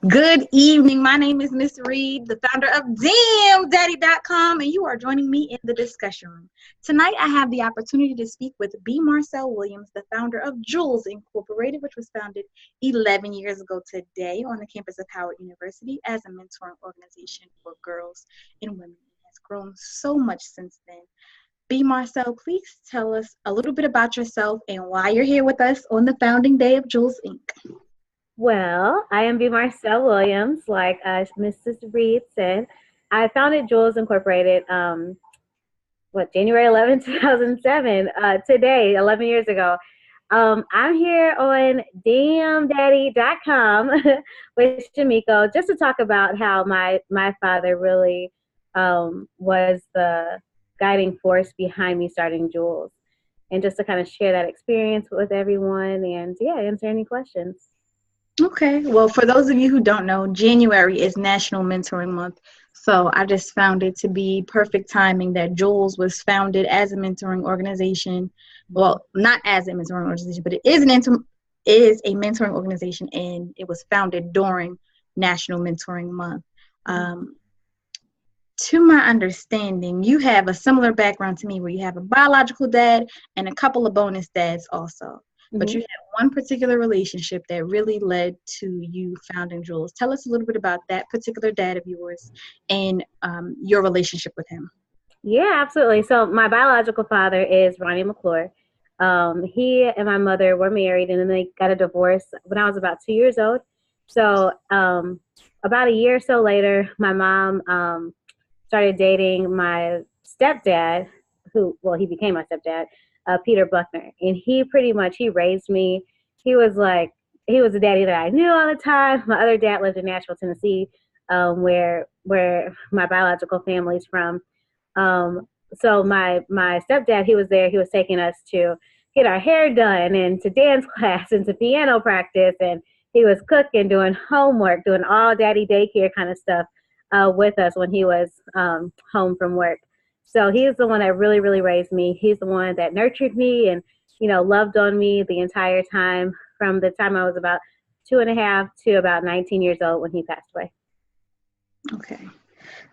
Good evening. My name is Miss Reed, the founder of DamnDaddy.com, and you are joining me in the discussion room. Tonight, I have the opportunity to speak with BMarcell Williams, the founder of Jules Incorporated, which was founded 11 years ago today on the campus of Howard University as a mentoring organization for girls and women. It has grown so much since then. BMarcell, please tell us a little bit about yourself and why you're here with us on the founding day of Jules Inc. Well, I am BMarcell Williams, like Mrs. Reed said. I founded Jules Incorporated, January 11, 2007, today, 11 years ago. I'm here on DamnDaddy.com with Shamiko just to talk about how my father really was the guiding force behind me starting Jules, and just to kind of share that experience with everyone and, answer any questions. Okay. Well, for those of you who don't know, January is National Mentoring Month. So I just found it to be perfect timing that Jules was founded as a mentoring organization. Well, not as a mentoring organization, but it is a mentoring organization, and it was founded during National Mentoring Month. To my understanding, you have a similar background to me where you have a biological dad and a couple of bonus dads also. But you had one particular relationship that really led to you founding Jules. Tell us a little bit about that particular dad of yours and your relationship with him. Yeah, absolutely. So my biological father is Ronnie McClure. He and my mother were married, and then they got a divorce when I was about 2 years old. So about a year or so later, my mom started dating my stepdad, he became my stepdad, Peter Buckner. And he raised me. He was the daddy that I knew all the time. My other dad lived in Nashville, Tennessee, where my biological family's from. So my stepdad, he was there. He was taking us to get our hair done and to dance class and to piano practice. And he was cooking, doing homework, doing all daddy daycare kind of stuff with us when he was home from work. So he's the one that really, really raised me. He's the one that nurtured me and, loved on me the entire time, from the time I was about 2.5 to about 19 years old when he passed away. Okay.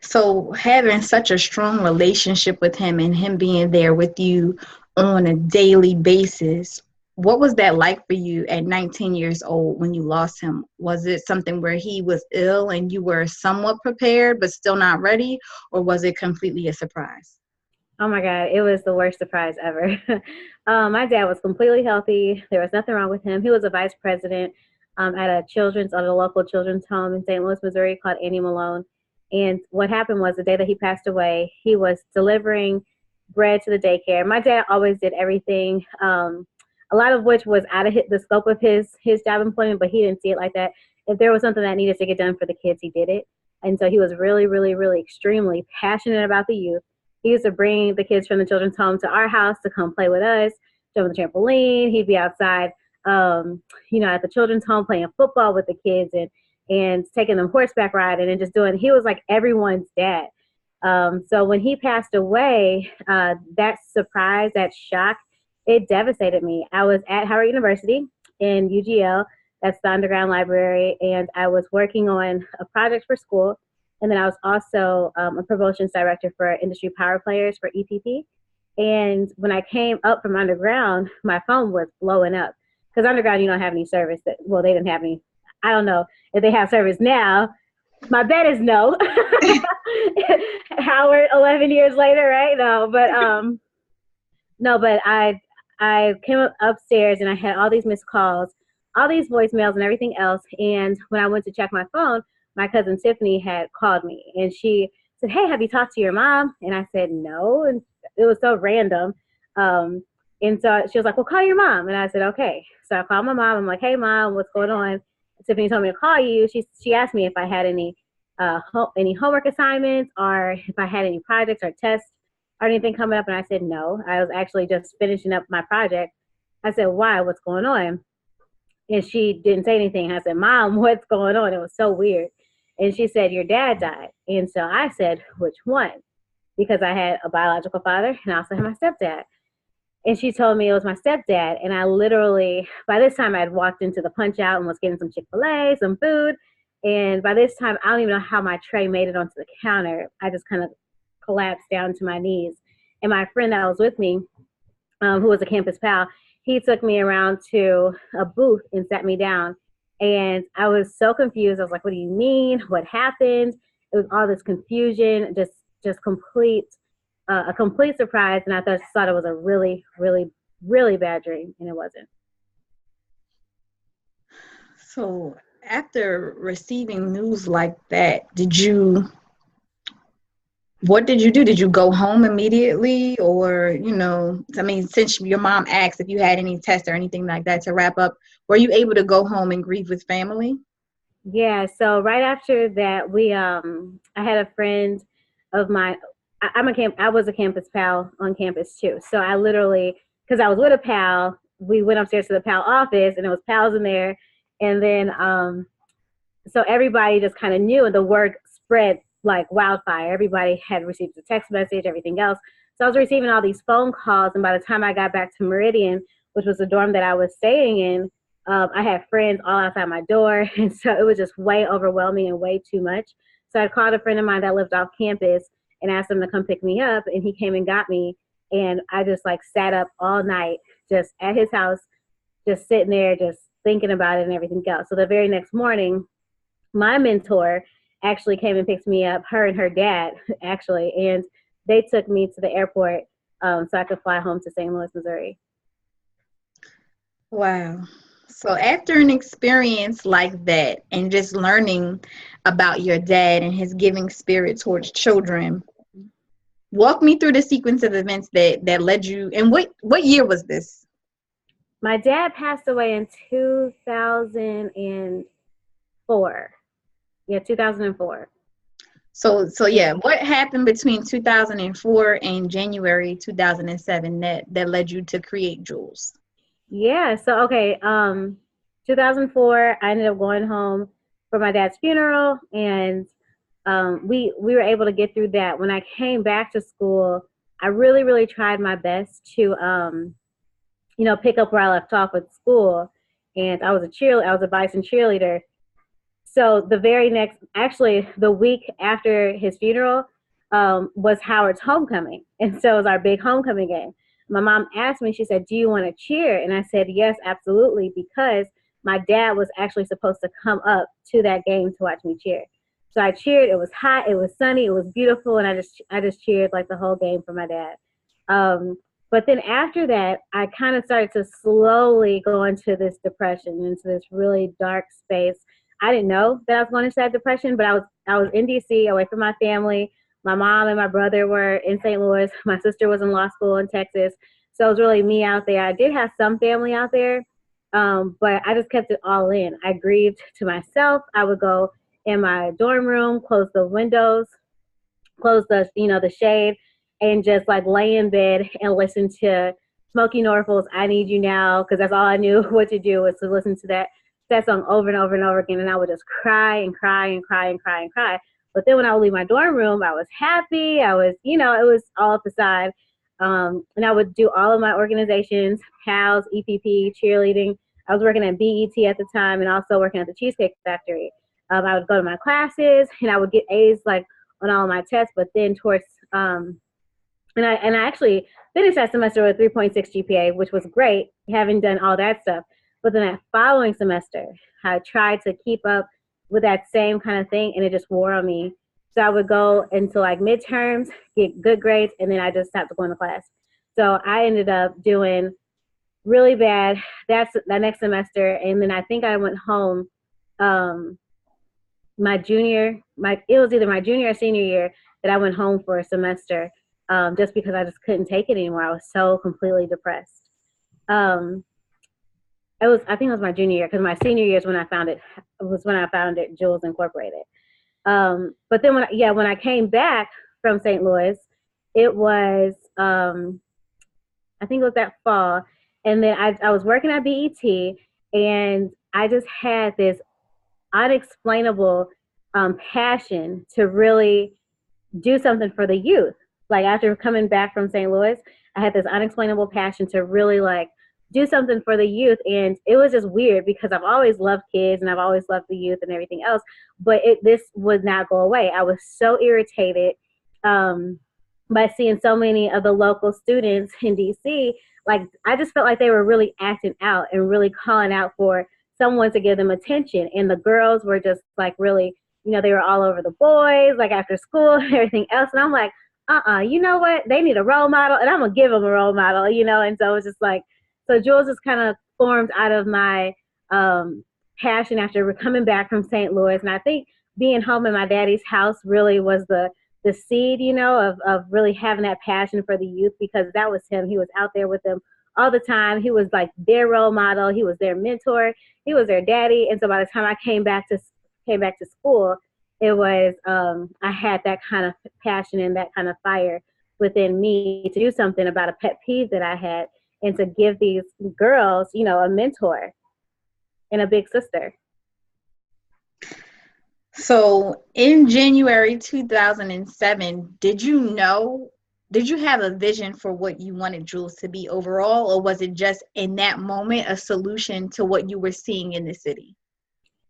So having such a strong relationship with him and him being there with you on a daily basis, what was that like for you at 19 years old when you lost him? Was it something where he was ill and you were somewhat prepared but still not ready, or was it completely a surprise? Oh my God, it was the worst surprise ever. My dad was completely healthy. There was nothing wrong with him. He was a vice president at a local children's home in St. Louis, Missouri called Annie Malone. And what happened was the day that he passed away, he was delivering bread to the daycare. My dad always did everything, a lot of which was out of the scope of his job employment, but he didn't see it like that. If there was something that needed to get done for the kids, he did it. And so he was really, really, really extremely passionate about the youth. He used to bring the kids from the children's home to our house to come play with us, jump on the trampoline. He'd be outside, at the children's home playing football with the kids and taking them horseback riding and he was like everyone's dad. So when he passed away, that surprise, that shock, it devastated me. I was at Howard University in UGL, that's the underground library, and I was working on a project for school. And then I was also a promotions director for industry power players for EPP. And when I came up from underground, my phone was blowing up. Because underground, you don't have any service. They didn't have any. I don't know if they have service now. My bet is no. Howard, 11 years later, right? No, but I came upstairs and I had all these missed calls, all these voicemails and everything else. And when I went to check my phone, my cousin Tiffany had called me and she said, "Hey, have you talked to your mom?" And I said, "No." And it was so random. And so she was like, "Well, call your mom." And I said, "Okay." So I called my mom. I'm like, "Hey, Mom, what's going on?" Tiffany told me to call you. She asked me if I had any homework assignments or if I had any projects or tests or anything coming up. And I said, no. I was actually just finishing up my project. I said, "Why? What's going on?" And she didn't say anything. I said, "Mom, what's going on?" It was so weird. And she said, "Your dad died." And so I said, "Which one?" Because I had a biological father and I also had my stepdad. And she told me it was my stepdad. And I literally, by this time I had walked into the Punch Out and was getting some Chick-fil-A, some food. And by this time, I don't even know how my tray made it onto the counter. I just kind of collapsed down to my knees. And my friend that was with me, who was a campus pal, he took me around to a booth and sat me down. And I was so confused. I was like, what do you mean? What happened? It was all this confusion, just a complete surprise. And I thought it was a really, really, really bad dream, and it wasn't. So after receiving news like that, what did you do? Did you go home immediately, or, I mean, since your mom asked if you had any tests or anything like that, to wrap up, were you able to go home and grieve with family? Yeah, so right after that, I had a friend of mine. I was a campus pal on campus too. So I literally, because I was with a pal, we went upstairs to the pal office, and it was pals in there. And then, so everybody just kind of knew, and the word spread like wildfire. Everybody had received a text message, everything else. So I was receiving all these phone calls, and by the time I got back to Meridian, which was the dorm that I was staying in, I had friends all outside my door, and so it was just way overwhelming and way too much. So I called a friend of mine that lived off campus and asked him to come pick me up, and he came and got me. And I just like sat up all night just at his house, just sitting there, just thinking about it and everything else. So the very next morning, my mentor actually came and picked me up, her and her dad, actually, and they took me to the airport so I could fly home to St. Louis, Missouri. Wow. So after an experience like that and just learning about your dad and his giving spirit towards children, walk me through the sequence of events that led you, and what year was this? My dad passed away in 2004. Yeah, 2004. So yeah, what happened between 2004 and January 2007 that led you to create Jules? Yeah, so okay, 2004, I ended up going home for my dad's funeral, and we were able to get through that. When I came back to school, I really, really tried my best to pick up where I left off with school. And I was a Bison cheerleader. So actually the week after his funeral, was Howard's homecoming. And so it was our big homecoming game. My mom asked me, she said, do you want to cheer? And I said, yes, absolutely, because my dad was actually supposed to come up to that game to watch me cheer. So I cheered. It was hot, it was sunny, it was beautiful, and I just cheered like the whole game for my dad. But then after that, I kind of started to slowly go into this depression, into this really dark space. I didn't know that I was going into that depression, but I was in DC, away from my family. My mom and my brother were in St. Louis. My sister was in law school in Texas. So it was really me out there. I did have some family out there, but I just kept it all in. I grieved to myself. I would go in my dorm room, close the windows, close the shade, and just like lay in bed and listen to Smokey Norfolk's "I Need You Now," because that's all I knew what to do, was to listen to that song over and over and over again, and I would just cry and cry and cry and cry and cry. But then when I would leave my dorm room, I was happy. I was, it was all up the side. And I would do all of my organizations, PALS, EPP, cheerleading. I was working at BET at the time and also working at the Cheesecake Factory. I would go to my classes and I would get A's like on all of my tests, but then towards, and I actually finished that semester with 3.6 GPA, which was great, having done all that stuff. But then that following semester, I tried to keep up with that same kind of thing, and it just wore on me. So I would go into like midterms, get good grades, and then I just stopped going to class. So I ended up doing really bad that next semester, and then I think I went home it was either my junior or senior year that I went home for a semester, just because I just couldn't take it anymore. I was so completely depressed. I think it was my junior year, because my senior year is when I founded Jules Incorporated. But then when I came back from St. Louis, it was I think it was that fall, and then I was working at BET, and I just had this unexplainable passion to really do something for the youth. Like after coming back from St. Louis, I had this unexplainable passion to really like do something for the youth. And it was just weird because I've always loved kids and I've always loved the youth and everything else, but this would not go away. I was so irritated by seeing so many of the local students in DC. Like, I just felt like they were really acting out and really calling out for someone to give them attention. And the girls were just like really, they were all over the boys, like after school and everything else. And I'm like, you know what? They need a role model and I'm going to give them a role model, And so it was just like, so Jules is kind of formed out of my passion after coming back from St. Louis. And I think being home in my daddy's house really was the seed, of really having that passion for the youth, because that was him. He was out there with them all the time. He was like their role model. He was their mentor. He was their daddy. And so by the time I came back to school, it was, I had that kind of passion and that kind of fire within me to do something about a pet peeve that I had, and to give these girls, a mentor and a big sister. So in January 2007, did you have a vision for what you wanted Jules to be overall, or was it just in that moment a solution to what you were seeing in the city?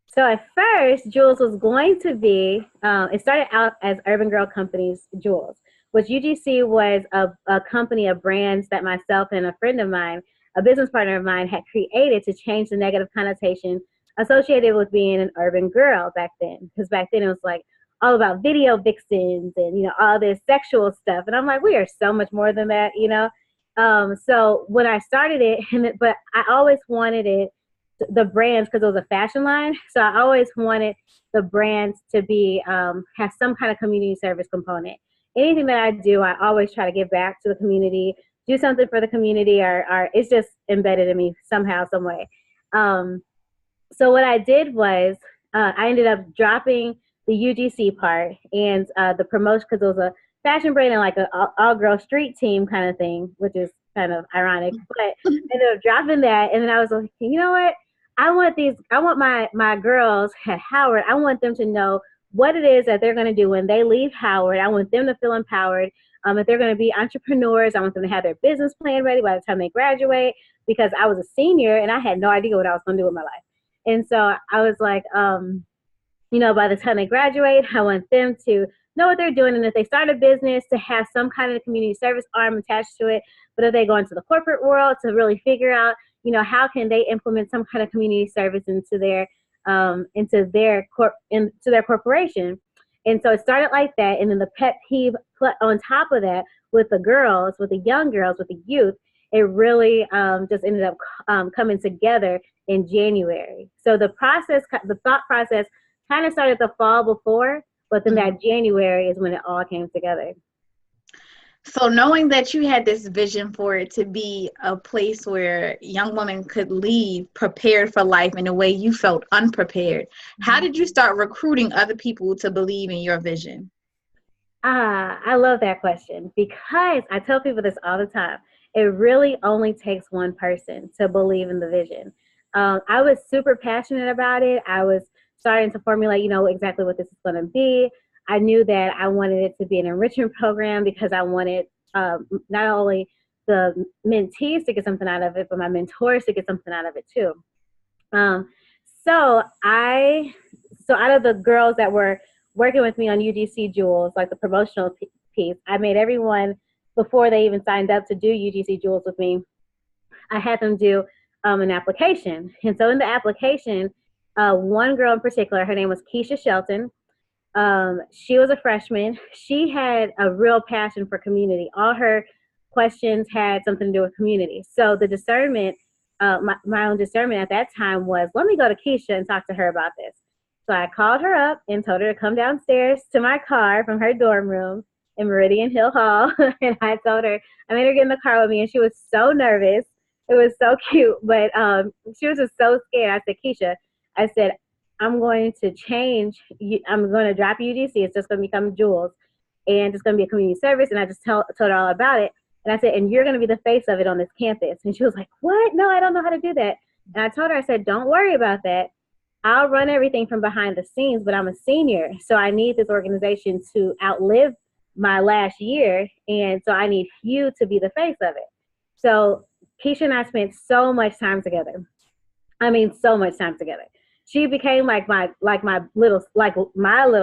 So at first, Jules was going to be, it started out as Urban Girl Company's Jules, which UGC was a company of brands that myself and a friend of mine, a business partner of mine, had created to change the negative connotation associated with being an urban girl back then. Because back then it was like all about video vixens and, all this sexual stuff. And I'm like, we are so much more than that, So when I started it, but I always wanted it, the brands, because it was a fashion line. So I always wanted the brands to be, have some kind of community service component. Anything that I do, I always try to give back to the community, do something for the community, or it's just embedded in me somehow, some way. So what I did was I ended up dropping the UGC part and the promotion, because it was a fashion brand and like an all-girl street team kind of thing, which is kind of ironic. But I ended up dropping that, and then I was like, you know what? I want my girls at Howard, I want them to know what it is that they're going to do when they leave Howard. I want them to feel empowered. If they're going to be entrepreneurs, I want them to have their business plan ready by the time they graduate, because I was a senior and I had no idea what I was going to do with my life. And so I was like, by the time they graduate, I want them to know what they're doing. And if they start a business, to have some kind of community service arm attached to it. But if they go into the corporate world, to really figure out, how can they implement some kind of community service into their corporation. And so it started like that. And then the pet peeve on top of that, with the girls, with the young girls, with the youth, it really just ended up coming together in January. So the thought process kind of started the fall before, but then that January is when it all came together. So knowing that you had this vision for it to be a place where young women could leave prepared for life in a way you felt unprepared, how did you start recruiting other people to believe in your vision? I love that question, because I tell people this all the time. It really only takes one person to believe in the vision. I was super passionate about it. I was starting to formulate, exactly what this is going to be. I knew that I wanted it to be an enrichment program, because I wanted not only the mentees to get something out of it, but my mentors to get something out of it too. So out of the girls that were working with me on UGC Jules, like the promotional piece, I made everyone, before they even signed up to do UGC Jules with me, I had them do an application. And so in the application, one girl in particular, her name was Keisha Shelton. She was a freshman. She had a real passion for community. All her questions had something to do with community. So the discernment, my own discernment at that time was, let me go to Keisha and talk to her about this. So I called her up and told her to come downstairs to my car from her dorm room in Meridian Hill Hall. And I made her get in the car with me, and she was so nervous. It was so cute, but she was just so scared. I said, Keisha, I said, I'm going to change. I'm going to drop UGC. It's just going to become Jules, and it's going to be a community service. And I just told her all about it. And I said, and you're going to be the face of it on this campus. And she was like, what? No, I don't know how to do that. And I told her, I said, don't worry about that. I'll run everything from behind the scenes, but I'm a senior. So I need this organization to outlive my last year. And so I need you to be the face of it. So Keisha and I spent so much time together. I mean, so much time together. She became my little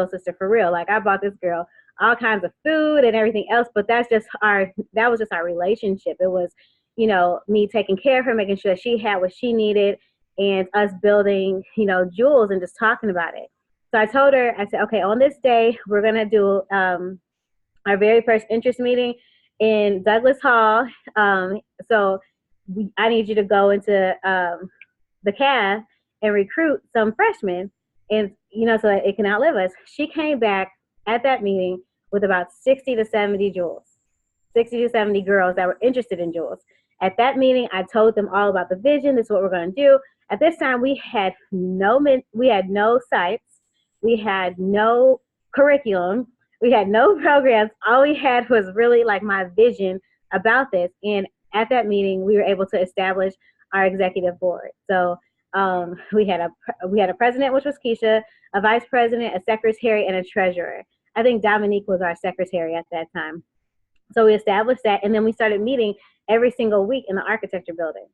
sister for real. Like I bought this girl all kinds of food and everything else, but that was just our relationship. It was, me taking care of her, making sure she had what she needed, and us building, jewels and just talking about it. So I told her, I said, okay, on this day, we're gonna do our very first interest meeting in Douglas Hall. So I need you to go into the cast and recruit some freshmen, and so that it can outlive us. She came back at that meeting with about 60 to 70 jewels, 60 to 70 girls that were interested in jewels. At that meeting, I told them all about the vision. This is what we're going to do. At this time, we had no sites, we had no curriculum, we had no programs. All we had was really like my vision about this. And at that meeting, we were able to establish our executive board. So we had a president, which was Keisha, a vice president, a secretary, and a treasurer. I think Dominique was our secretary at that time. So we established that, and then we started meeting every single week in the architecture building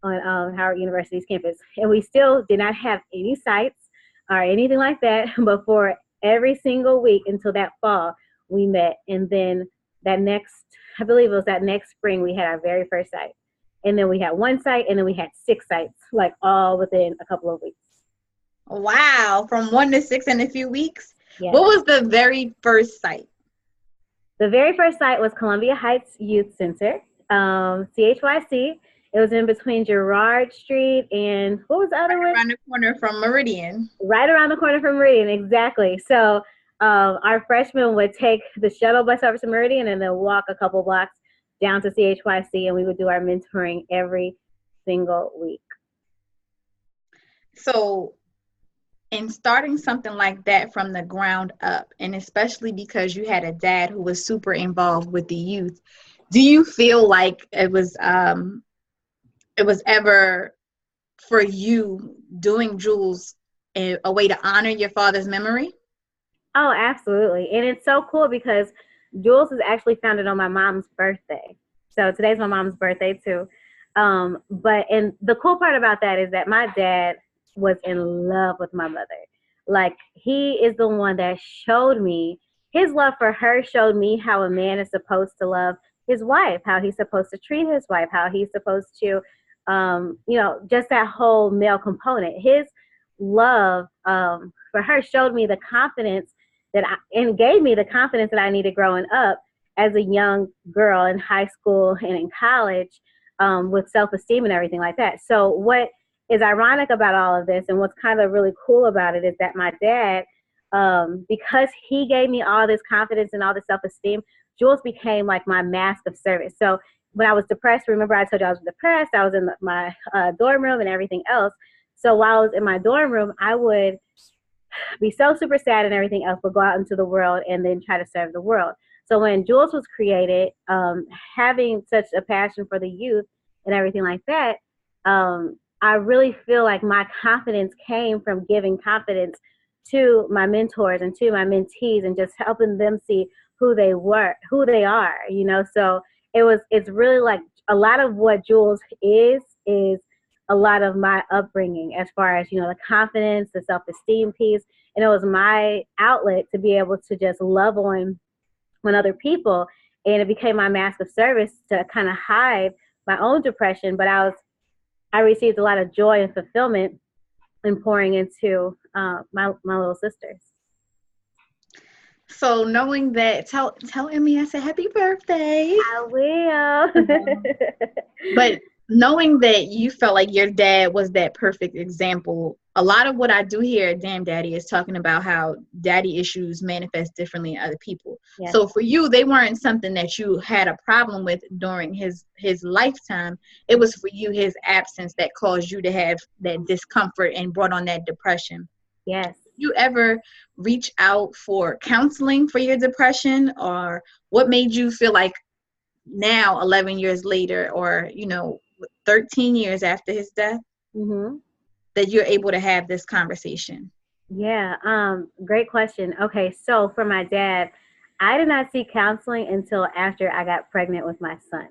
on Howard University's campus. And we still did not have any sites or anything like that, but for every single week until that fall, we met. And then I believe it was that next spring, we had our very first site. And then we had one site, and then we had 6 sites, like all within a couple of weeks. Wow, from 1 to 6 in a few weeks? Yes. What was the very first site? The very first site was Columbia Heights Youth Center, CHYC. It was in between Girard Street and what was the other one? Around the corner from Meridian. Right around the corner from Meridian, exactly. So our freshmen would take the shuttle bus over to Meridian and then walk a couple blocks down to CHYC, and we would do our mentoring every single week. So in starting something like that from the ground up, and especially because you had a dad who was super involved with the youth, do you feel like it was ever for you doing Jewels a way to honor your father's memory? Oh, absolutely. And it's so cool because Jewels is actually founded on my mom's birthday. So today's my mom's birthday too. And the cool part about that is that my dad was in love with my mother. Like, he is the one that showed me his love for her, showed me how a man is supposed to love his wife, how he's supposed to treat his wife, how he's supposed to, just that whole male component. His love for her showed me the confidence and gave me the confidence that I needed growing up as a young girl in high school and in college, with self-esteem and everything like that. So what is ironic about all of this, and what's kind of really cool about it, is that my dad, because he gave me all this confidence and all this self-esteem, Jules became like my mask of service. So when I was depressed, remember I told you I was depressed, I was in my dorm room and everything else. So while I was in my dorm room, I would be so super sad and everything else, but go out into the world and then try to serve the world. So when Jules was created, having such a passion for the youth and everything like that, I really feel like my confidence came from giving confidence to my mentors and to my mentees and just helping them see who they are, So it's really like a lot of what Jules is a lot of my upbringing, as far as, the confidence, the self-esteem piece. And it was my outlet to be able to just love on other people. And it became my mask of service to kind of hide my own depression. But I received a lot of joy and fulfillment in pouring into my little sisters. So knowing that, tell Emmy I said happy birthday. I will. But knowing that you felt like your dad was that perfect example, a lot of what I do here at Damn Daddy is talking about how daddy issues manifest differently in other people. Yes. So for you, they weren't something that you had a problem with during his lifetime. It was for you, his absence, that caused you to have that discomfort and brought on that depression. Yes. Did you ever reach out for counseling for your depression, or what made you feel like now, 11 years later, or 13 years after his death, that you're able to have this conversation? Yeah, great question. Okay, so for my dad, I did not seek counseling until after I got pregnant with my son.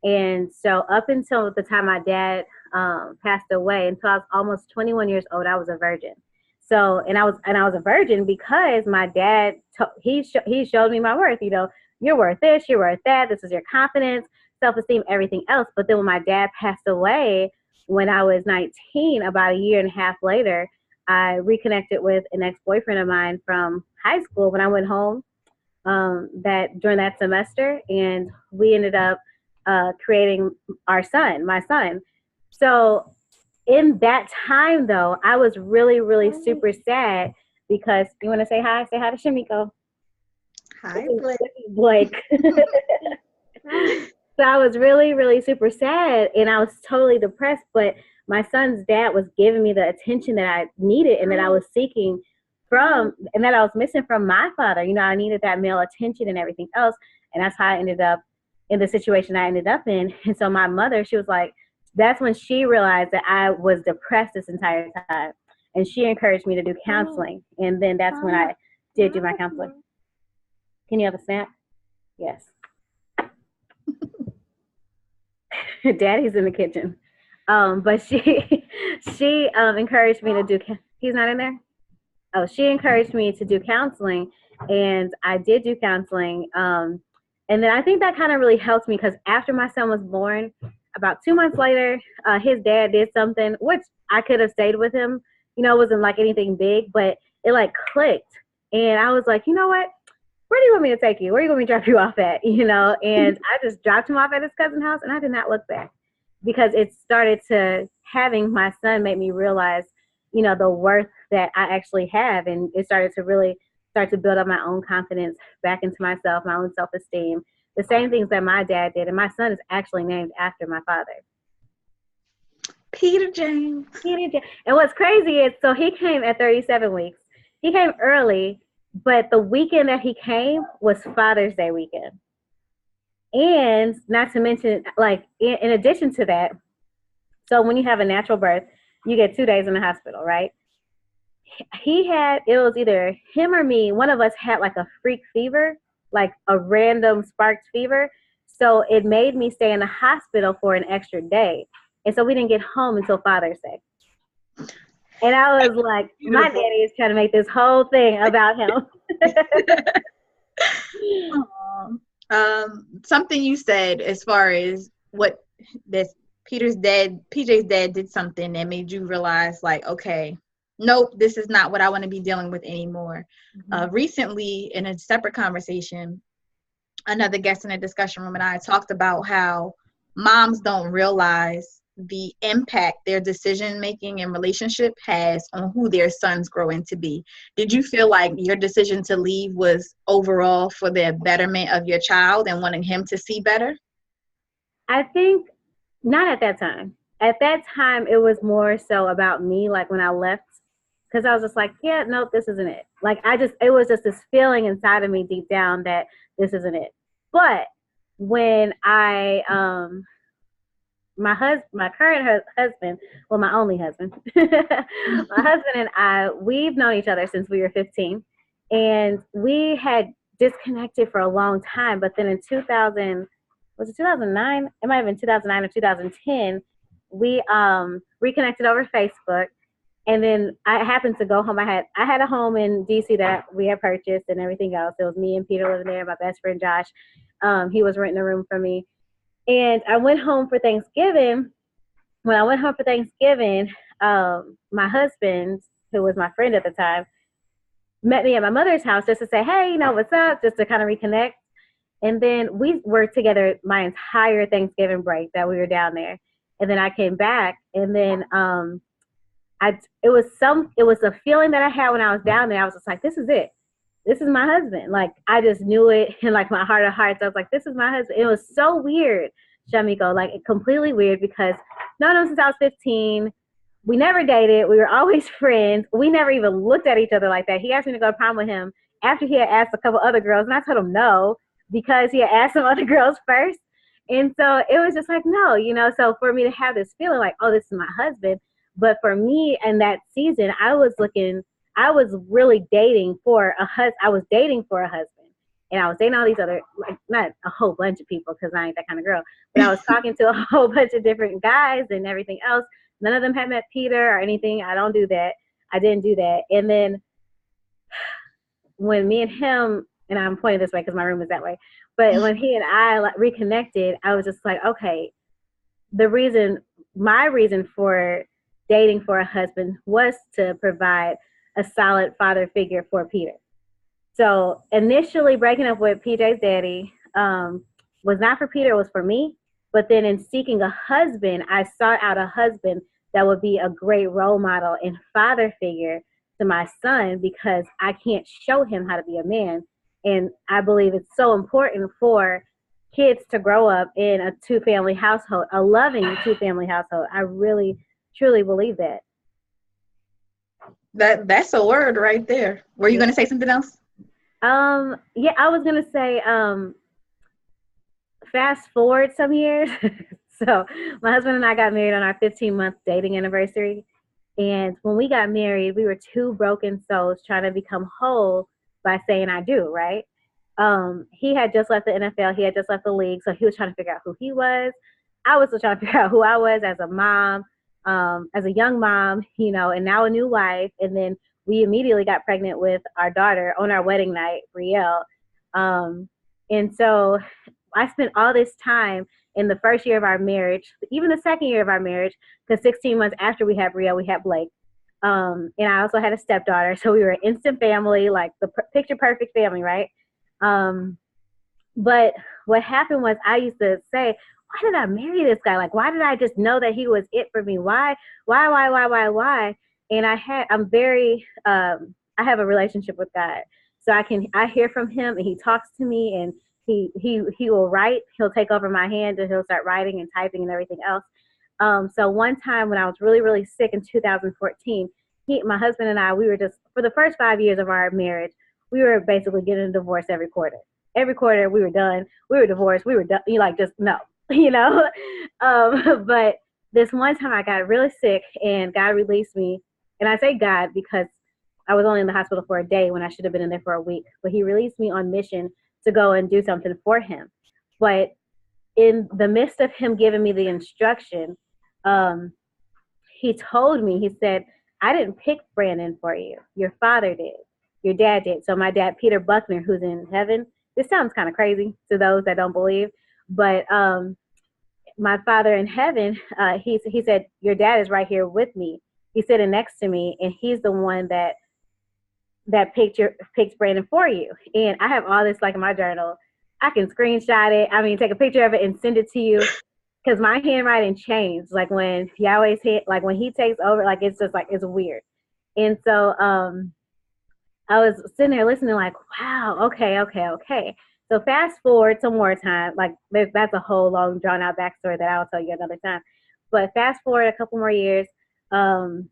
And so up until the time my dad passed away, until I was almost 21 years old, I was a virgin. So, and I was a virgin because my dad, he showed me my worth. You know, you're worth this, you're worth that. This is your confidence, self-esteem, everything else. But then when my dad passed away, when I was 19, about a year and a half later, I reconnected with an ex-boyfriend of mine from high school when I went home that during that semester, and we ended up creating my son. So in that time, though, I was really, really super sad because you want to say hi? Say hi to Shamiko. Hi, Blake. Blake. So I was really, really super sad, and I was totally depressed. But my son's dad was giving me the attention that I needed and that I was seeking from, and that I was missing from my father. You know, I needed that male attention and everything else, and that's how I ended up in the situation I ended up in. And so my mother, she was like, that's when she realized that I was depressed this entire time, and she encouraged me to do counseling. And then that's when I did do my counseling. Can you have a snap? Yes. Daddy's in the kitchen. But she encouraged me to do, he's not in there? Oh, she encouraged me to do counseling, and I did do counseling. And then I think that kind of really helped me because after my son was born, about 2 months later, his dad did something, which I could have stayed with him. You know, it wasn't like anything big, but it like clicked. And I was like, you know what? Where do you want me to take you? Where do you want me to drop you off at? You know, and I just dropped him off at his cousin's house, and I did not look back because it started to, having my son made me realize, you know, the worth that I actually have. And it started to really start to build up my own confidence back into myself, my own self-esteem, the same things that my dad did. And my son is actually named after my father. Peter James. Peter James. And what's crazy is, so he came at 37 weeks. He came early, but the weekend that he came was Father's Day weekend. And not to mention, like, in addition to that, so when you have a natural birth, you get 2 days in the hospital, right? It was either him or me, one of us had like a freak fever, like a random sparked fever. So it made me stay in the hospital for an extra day. And so we didn't get home until Father's Day. And I was like, my daddy is trying to make this whole thing about him. Something you said as far as what this PJ's dad did something that made you realize, like, okay, nope, this is not what I want to be dealing with anymore. Mm-hmm. Recently, in a separate conversation, another guest in a discussion room and I talked about how moms don't realize the impact their decision-making and relationship has on who their sons grow into be. Did you feel like your decision to leave was overall for the betterment of your child and wanting him to see better? I think not at that time. At that time, it was more so about me, like when I left, because I was just like, yeah, nope, this isn't it. Like, it was just this feeling inside of me deep down that this isn't it. But when my current husband, well, my only husband, my husband and I, we've known each other since we were 15, and we had disconnected for a long time. But then in 2009? It might have been 2009 or 2010. We reconnected over Facebook, and then I happened to go home. I had a home in DC that we had purchased and everything else. It was me and Peter living there. My best friend Josh, he was renting a room for me. And I went home for Thanksgiving. When I went home for Thanksgiving, my husband, who was my friend at the time, met me at my mother's house just to say, hey, you know, what's up? Just to kind of reconnect. And then we were together my entire Thanksgiving break that we were down there. And then I came back, and then it was a feeling that I had when I was down there. I was just like, this is it. This is my husband. Like, I just knew it in like my heart of hearts. I was like, this is my husband. It was so weird, Shamiko, like completely weird, because known him since I was 15. We never dated. We were always friends. We never even looked at each other like that. He asked me to go to prom with him after he had asked a couple other girls, and I told him no, because he had asked some other girls first. And so it was just like, no, you know, so for me to have this feeling like, oh, this is my husband. But for me in that season, I was really dating for a husband. I was dating for a husband. and I was dating all these other, like, not a whole bunch of people because I ain't that kind of girl, but I was talking to a whole bunch of different guys and everything else. None of them had met Peter or anything. I don't do that. I didn't do that. And then when me and him, and I'm pointing this way because my room is that way, but when he and I like reconnected, I was just like, okay, my reason for dating for a husband was to provide a solid father figure for Peter. So initially breaking up with PJ's daddy was not for Peter, it was for me. But then in seeking a husband, I sought out a husband that would be a great role model and father figure to my son, because I can't show him how to be a man. And I believe it's so important for kids to grow up in a two-family household, a loving two-family household. I really, truly believe that. That's a word right there. Were you going to say something else? Yeah, I was going to say, fast forward some years. So my husband and I got married on our 15-month dating anniversary. And when we got married, we were two broken souls trying to become whole by saying I do, right? He had just left the NFL. He had just left the league. So he was trying to figure out who he was. I was still trying to figure out who I was as a mom, as a young mom, and now a new wife. And then we immediately got pregnant with our daughter on our wedding night, Brielle. And so I spent all this time in the first year of our marriage, even the second year of our marriage, because 16 months after we had Brielle, we had Blake. And I also had a stepdaughter. So we were an instant family, like the picture perfect family, right? But what happened was I used to say, why did I marry this guy? Like, why did I just know that he was it for me? Why? And I have a relationship with God. So I hear from him and he talks to me, and he will write. He'll take over my hand and he'll start writing and typing and everything else. So one time when I was really, really sick in 2014, my husband and I, we were just, for the first 5 years of our marriage, we were basically getting a divorce every quarter. Every quarter we were done. We were divorced. We were done. Just no, But this one time I got really sick and God released me. And I say God because I was only in the hospital for a day when I should have been in there for a week. But he released me on mission to go and do something for him. But in the midst of him giving me the instruction, he told me, he said, I didn't pick Brandon for you. Your father did. Your dad did. So my dad, Peter Buckner, who's in heaven, this sounds kind of crazy to those that don't believe, but my father in heaven, he said, your dad is right here with me. He's sitting next to me, and he's the one that picked Brandon for you. And I have all this like in my journal. I can screenshot it. Take a picture of it and send it to you, because my handwriting changed. Like when Yahweh's like when he takes over, like it's just like it's weird. And so I was sitting there listening, like, wow, okay. So fast forward some more time. Like that's a whole long drawn out backstory that I'll tell you another time. But fast forward a couple more years, Brandon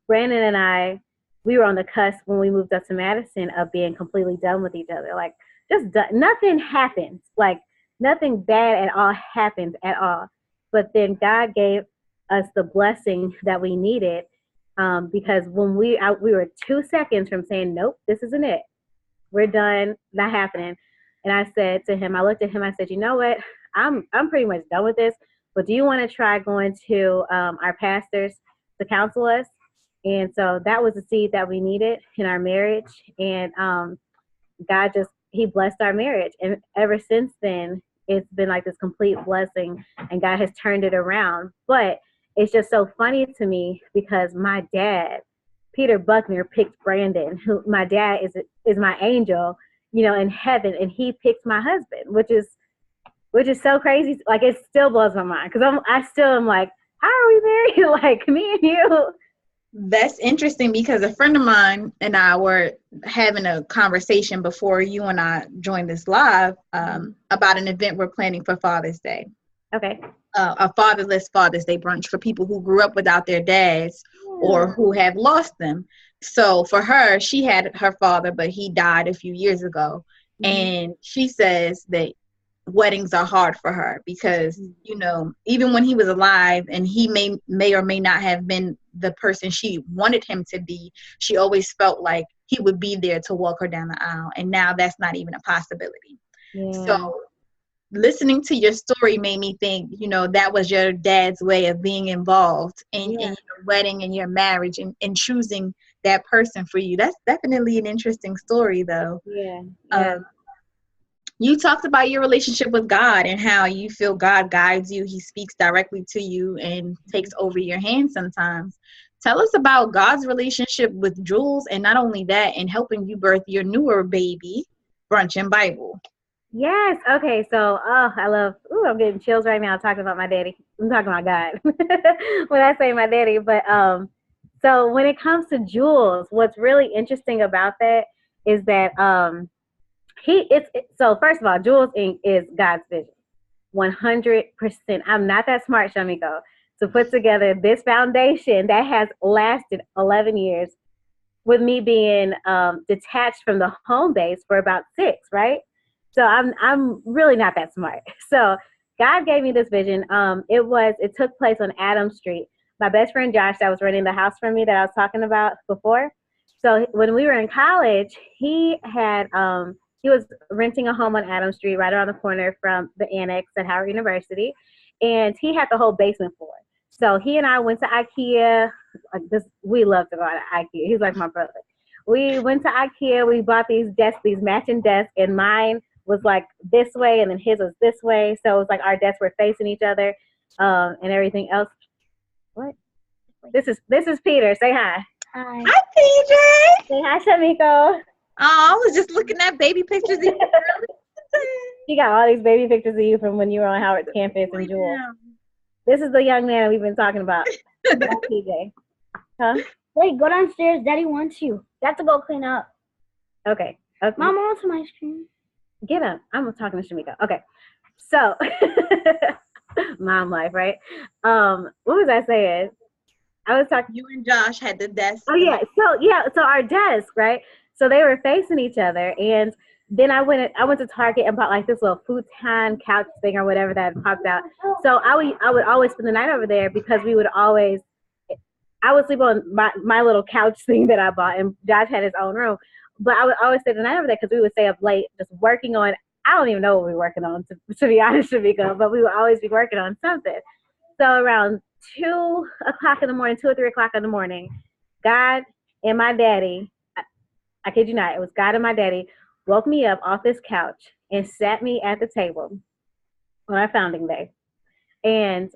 and I, we were on the cusp when we moved up to Madison of being completely done with each other. Like just done. Nothing happens. Like nothing bad at all happens at all. But then God gave us the blessing that we needed, because when we were 2 seconds from saying, nope, this isn't it. We're done. Not happening. And I said to him, I looked at him, I said, you know what? I'm pretty much done with this. But do you want to try going to our pastors to counsel us? And so that was the seed that we needed in our marriage. And God he blessed our marriage. And ever since then, it's been like this complete blessing, and God has turned it around. But it's just so funny to me because my dad, Peter Buckner, picked Brandon, who my dad is my angel, in heaven, and he picked my husband, which is so crazy. Like it still blows my mind because I still am like, how are we married? Like me and you. That's interesting because a friend of mine and I were having a conversation before you and I joined this live about an event we're planning for Father's Day. Okay. A fatherless Father's Day brunch for people who grew up without their dads or who have lost them. So for her, she had her father, but he died a few years ago. Mm-hmm. And she says that weddings are hard for her because, even when he was alive and he may or may not have been the person she wanted him to be, she always felt like he would be there to walk her down the aisle. And now that's not even a possibility. Yeah. So listening to your story made me think, that was your dad's way of being involved in your wedding and your marriage and choosing that person for you. That's definitely an interesting story, though. Yeah. You talked about your relationship with God and how you feel God guides you. He speaks directly to you and takes over your hand sometimes. Tell us about God's relationship with Jules, and not only that, in helping you birth your newer baby, Brunch and Bible. Yes. Okay. So, I'm getting chills right now talking about my daddy. I'm talking about God when I say my daddy. But so when it comes to Jules, what's really interesting about that is that so first of all, Jules Inc. is God's vision, 100%. I'm not that smart, Shamiko, to put together this foundation that has lasted 11 years with me being detached from the home base for about 6, right? So I'm really not that smart. So God gave me this vision. It took place on Adams Street. My best friend Josh, that was renting the house for me that I was talking about before. So when we were in college, he was renting a home on Adams Street, right around the corner from the annex at Howard University, and he had the whole basement floor. So he and I went to IKEA. We love to go to IKEA. He's like my brother. We went to IKEA. We bought these matching desks, and mine was like this way, and then his was this way. So it was like our desks were facing each other, and everything else. What? This is Peter. Say hi. Hi, PJ. Say hi, Shamiko. Oh, I was just looking at baby pictures of you. You got all these baby pictures of you from when you were on Howard's campus in Jewel. This is the young man we've been talking about. That's PJ. Huh? Wait, go downstairs. Daddy wants you. You have to go clean up. Okay. Mama wants some ice cream. Get up. I'm talking to Shamika. Okay. So, mom life, right? What was I saying? I was talking. You and Josh had the desk. Oh, yeah. So our desk, right? So they were facing each other. And then I went to Target and bought like this little futon couch thing or whatever that had popped out. So I would always spend the night over there because I would sleep on my little couch thing that I bought, and Josh had his own room. But I would always stay the night over there because we would stay up late just working on, I don't even know what we were working on, to be honest, Shamika, but we would always be working on something. So around 2 o'clock in the morning, 2 or 3 o'clock in the morning, God and my daddy, I kid you not, it was God and my daddy, woke me up off this couch and sat me at the table on our founding day. And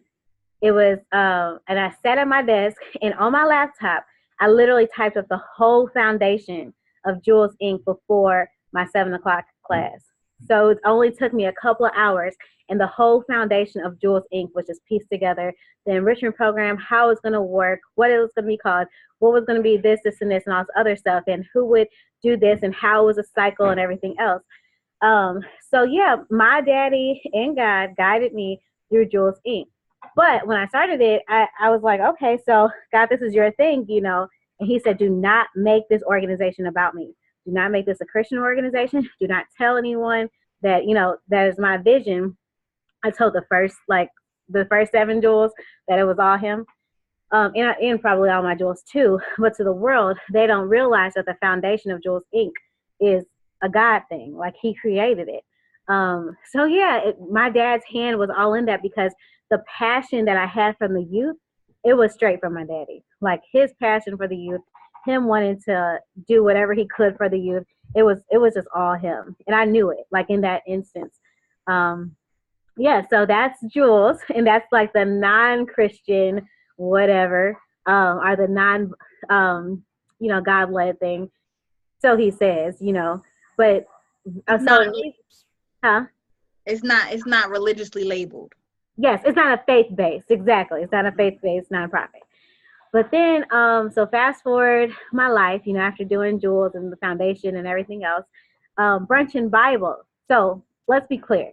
it was, and I sat at my desk, and on my laptop, I literally typed up the whole foundation of Jules Inc. before my 7 o'clock class. So it only took me a couple of hours, and the whole foundation of Jules Inc. was just pieced together. The enrichment program, how it's going to work, what it was going to be called, what was going to be this, and this, and all this other stuff, and who would do this, and how it was a cycle, and everything else. So yeah, my daddy and God guided me through Jules Inc. But when I started it, I was like, okay, so God, this is your thing, And he said, do not make this organization about me. Do not make this a Christian organization. Do not tell anyone that, that is my vision. I told the first 7 jewels that it was all him. And probably all my jewels too. But to the world, they don't realize that the foundation of Jules Inc. is a God thing. Like he created it. So yeah, my dad's hand was all in that because the passion that I had from the youth, it was straight from my daddy. Like his passion for the youth, him wanting to do whatever he could for the youth, it was just all him. And I knew it, like in that instance. Yeah, so that's Jules, and that's like the non-Christian whatever, or the non, God-led thing. So he says, but It's not religiously labeled. Yes, it's not a faith-based. Exactly. It's not a faith-based nonprofit. But then, so fast forward my life, after doing Jules and the foundation and everything else, Brunch and Bible. So let's be clear.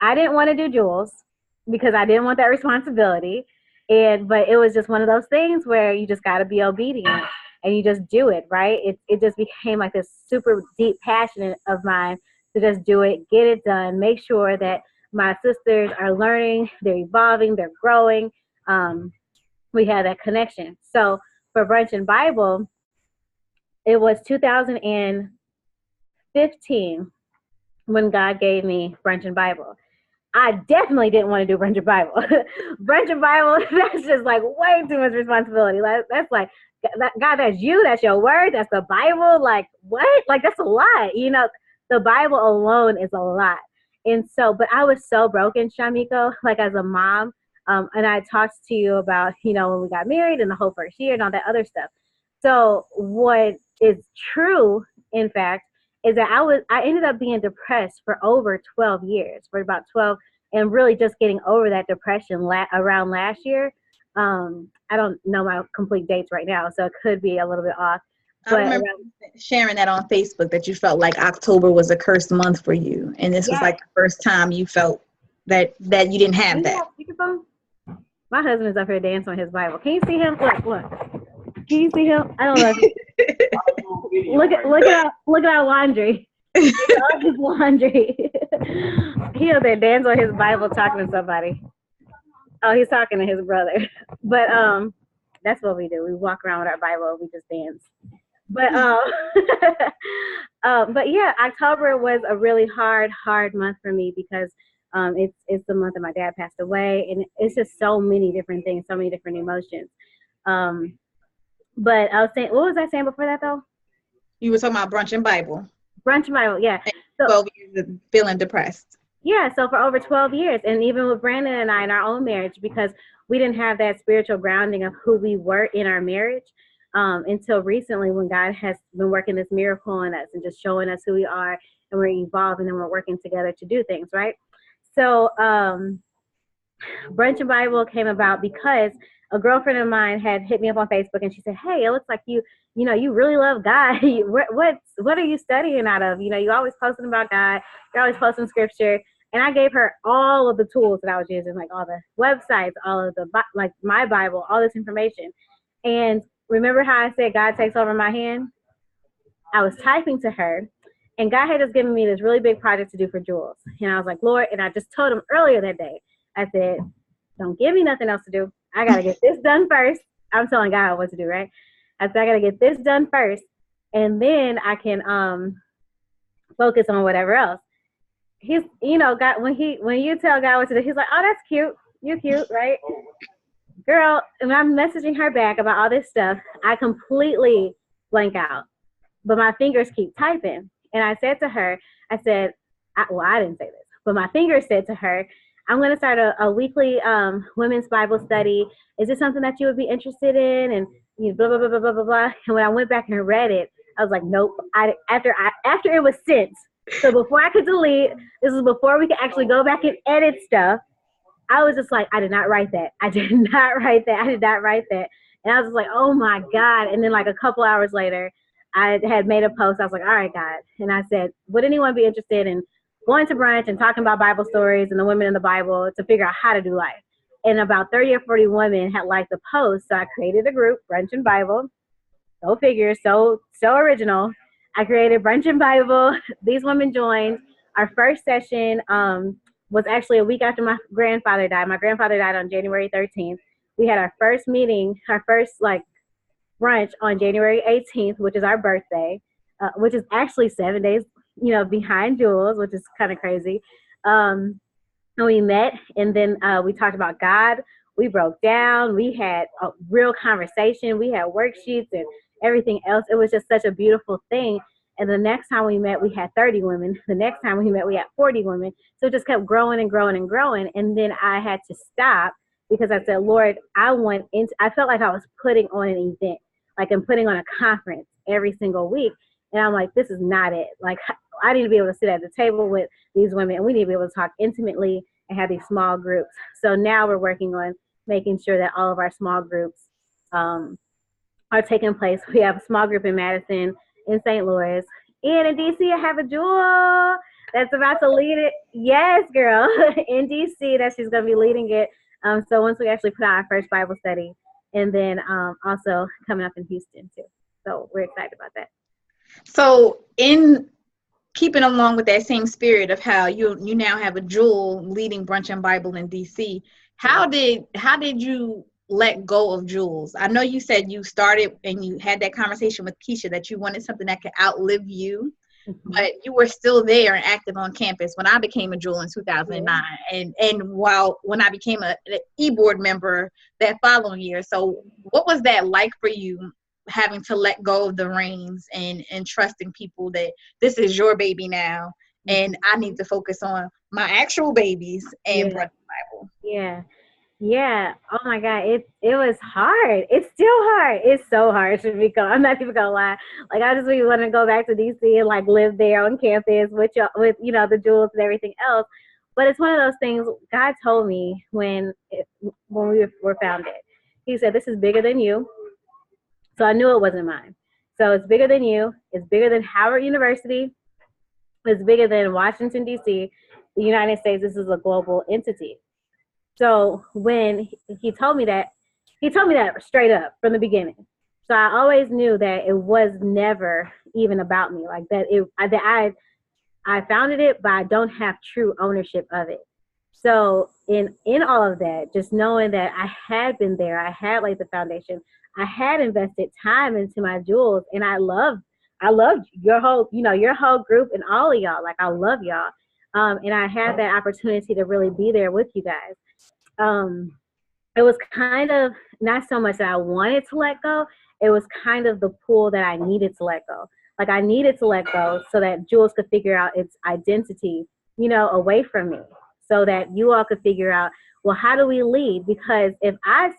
I didn't want to do Jules because I didn't want that responsibility. But it was just one of those things where you just got to be obedient and you just do it, right? It just became like this super deep passion of mine to just do it, get it done, make sure that my sisters are learning, they're evolving, they're growing. We had that connection. So for Brunch and Bible, it was 2015 when God gave me Brunch and Bible. I definitely didn't want to do Brunch and Bible. Brunch and Bible, that's just like way too much responsibility. That's like, God, that's you, that's your word, that's the Bible. Like, what? Like, that's a lot. You know, the Bible alone is a lot. And so, but I was so broken, Shamiko, like as a mom. And I talked to you about, you know, when we got married and the whole first year and all that other stuff. So what is true, in fact, is that I ended up being depressed for over 12 years, for about 12, and really just getting over that depression around last year. I don't know my complete dates right now, so it could be a little bit off. I remember sharing that on Facebook, that you felt like October was a cursed month for you, and this was like the first time you felt that you didn't have that. My husband is up here dancing on his Bible. Can you see him? Look. Can you see him? I don't know. Look at our laundry. All his laundry. He up there dancing on his Bible, talking to somebody. Oh, he's talking to his brother. But that's what we do. We walk around with our Bible and we just dance. But but yeah, October was a really hard month for me because it's the month that my dad passed away, and it's just so many different things, so many different emotions. But I was saying, what was I saying before that though? You were talking about Brunch and Bible. Brunch and Bible, yeah. So 12 years of feeling depressed. Yeah, so for over 12 years, and even with Brandon and I in our own marriage, because we didn't have that spiritual grounding of who we were in our marriage until recently, when God has been working this miracle on us and just showing us who we are, and we're evolving and we're working together to do things, right? So Brunch and Bible came about because a girlfriend of mine had hit me up on Facebook, and she said, "Hey, it looks like you really love God. What are you studying out of? You know, you're always posting about God. You're always posting scripture." And I gave her all of the tools that I was using, like all the websites, all of the, like my Bible, all this information. And remember how I said God takes over my hand? I was typing to her, and God had just given me this really big project to do for Jules. And I was like, Lord, and I just told him earlier that day, I said, don't give me nothing else to do. I got to get this done first. I'm telling God what to do, right? I said, I got to get this done first, and then I can focus on whatever else. He's, God, when you tell God what to do, he's like, oh, that's cute. You're cute, right? Girl, and I'm messaging her back about all this stuff. I completely blank out, but my fingers keep typing. And I said to her, I said, I didn't say this, but my fingers said to her, I'm going to start a weekly women's Bible study. Is this something that you would be interested in? And blah, blah, blah, blah, blah, blah, blah. And when I went back and read it, I was like, nope. After it was sent, so before I could delete, this was before we could actually go back and edit stuff, I was just like, I did not write that. I did not write that. I did not write that. And I was just like, oh my God. And then like a couple hours later, I had made a post. I was like, all right, God. And I said, would anyone be interested in going to brunch and talking about Bible stories and the women in the Bible to figure out how to do life? And about 30 or 40 women had liked the post. So I created a group, Brunch and Bible. Go figure, so original. I created Brunch and Bible. These women joined. Our first session was actually a week after my grandfather died. My grandfather died on January 13th. We had our first meeting, our first brunch on January 18th, which is our birthday, which is actually 7 days, behind Jules, which is kind of crazy. And we met, and then we talked about God. We broke down. We had a real conversation. We had worksheets and everything else. It was just such a beautiful thing. And the next time we met, we had 30 women. The next time we met, we had 40 women. So it just kept growing and growing and growing. And then I had to stop because I said, Lord, I felt like I was putting on an event, like I'm putting on a conference every single week. And I'm like, this is not it. Like, I need to be able to sit at the table with these women, and we need to be able to talk intimately and have these small groups. So now we're working on making sure that all of our small groups are taking place. We have a small group in Madison, in St. Louis, and in DC. I have a Jewel that's about to lead it. Yes, girl, in DC, that she's going to be leading it. So once we actually put out our first Bible study, and then also coming up in Houston too. So we're excited about that. So in keeping along with that same spirit of how you now have a Jewel leading Brunch and Bible in DC, how did you let go of Jules? I know you said you started and you had that conversation with Keisha that you wanted something that could outlive you, but you were still there and active on campus when I became a Jewel in 2009, and when I became an e-board member that following year. So what was that like for you, having to let go of the reins and trusting people that this is your baby now, and I need to focus on my actual babies and Brother Bible? Yeah. Oh my God. It was hard. It's still hard. It's so hard to be. I'm not even gonna lie. Like, I just really want to go back to DC and like live there on campus with the Jewels and everything else. But it's one of those things God told me when we were founded. He said, "This is bigger than you." So I knew it wasn't mine. So it's bigger than you. It's bigger than Howard University. It's bigger than Washington, D.C., the United States. This is a global entity. So when he told me that straight up from the beginning. So I always knew that it was never even about me. Like that I founded it, but I don't have true ownership of it. So in all of that, just knowing that I had been there, I had laid the foundation, I had invested time into my Jewels, and I loved your whole group and all of y'all. Like, I love y'all. And I had that opportunity to really be there with you guys. It was kind of not so much that I wanted to let go. It was kind of the pull that I needed to let go. Like, I needed to let go so that Jules could figure out its identity, away from me, so that you all could figure out, well, how do we lead? Because if I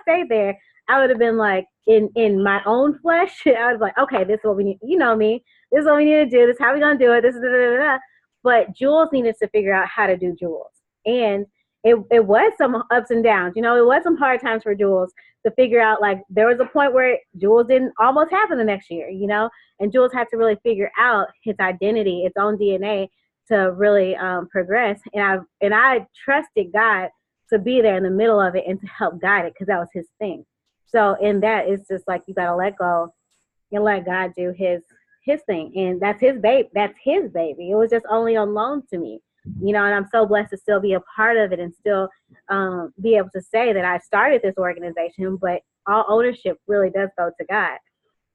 stayed there, I would have been like in my own flesh. I was like, okay, this is what we need. You know me. This is what we need to do. This is how we're going to do it. This is da, da, da, da. But Jules needed to figure out how to do Jules. And it was some ups and downs. It was some hard times for Jules to figure out. Like, there was a point where Jules didn't almost happen the next year, and Jules had to really figure out its identity, its own DNA, to really progress. And I trusted God to be there in the middle of it and to help guide it, because that was his thing. So in that, it's just like, you got to let go and let God do his thing. And that's his baby. It was just only on loan to me. And I'm so blessed to still be a part of it and still be able to say that I started this organization, but all ownership really does go to God.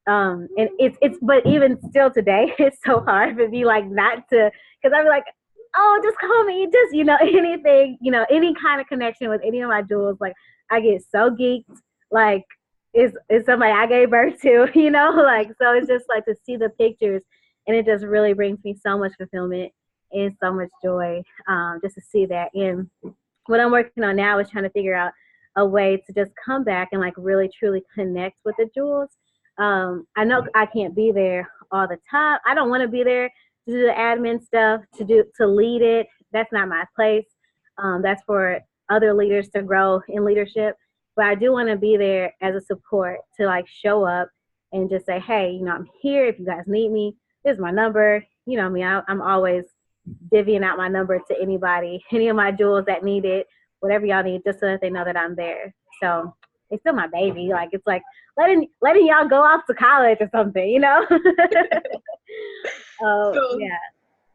And but even still today, it's so hard for me, like, not to, because I'm like, oh, just call me, just, anything, any kind of connection with any of my Jewels. Like, I get so geeked, like, it's somebody I gave birth to, like, so it's just like to see the pictures, and it just really brings me so much fulfillment and so much joy, just to see that. And what I'm working on now is trying to figure out a way to just come back and like really truly connect with the Jewels. I know I can't be there all the time. I don't want to be there to do the admin stuff, to lead it. That's not my place. That's for other leaders to grow in leadership. But I do want to be there as a support, to like show up and just say, hey, I'm here. If you guys need me, this is my number. I'm always divvying out my number to anybody, any of my Jewels that need it, whatever y'all need, just so that they know that I'm there. So it's still my baby. Like, it's like letting y'all go off to college or something, So, yeah.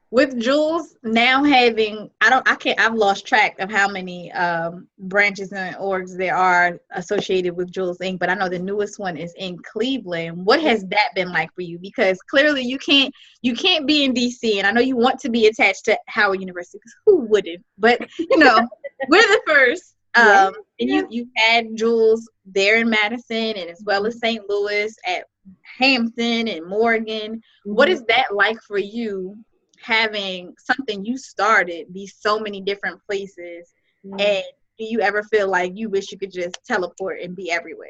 With Jules now having, I've lost track of how many branches and orgs there are associated with Jules Inc., but I know the newest one is in Cleveland. What has that been like for you? Because clearly you can't be in DC, and I know you want to be attached to Howard University, because who wouldn't? But, we're the first. And you had Jules there in Madison, and as well as St. Louis, at Hampton and Morgan. Mm-hmm. What is that like for you, having something you started be so many different places? Mm-hmm. And do you ever feel like you wish you could just teleport and be everywhere?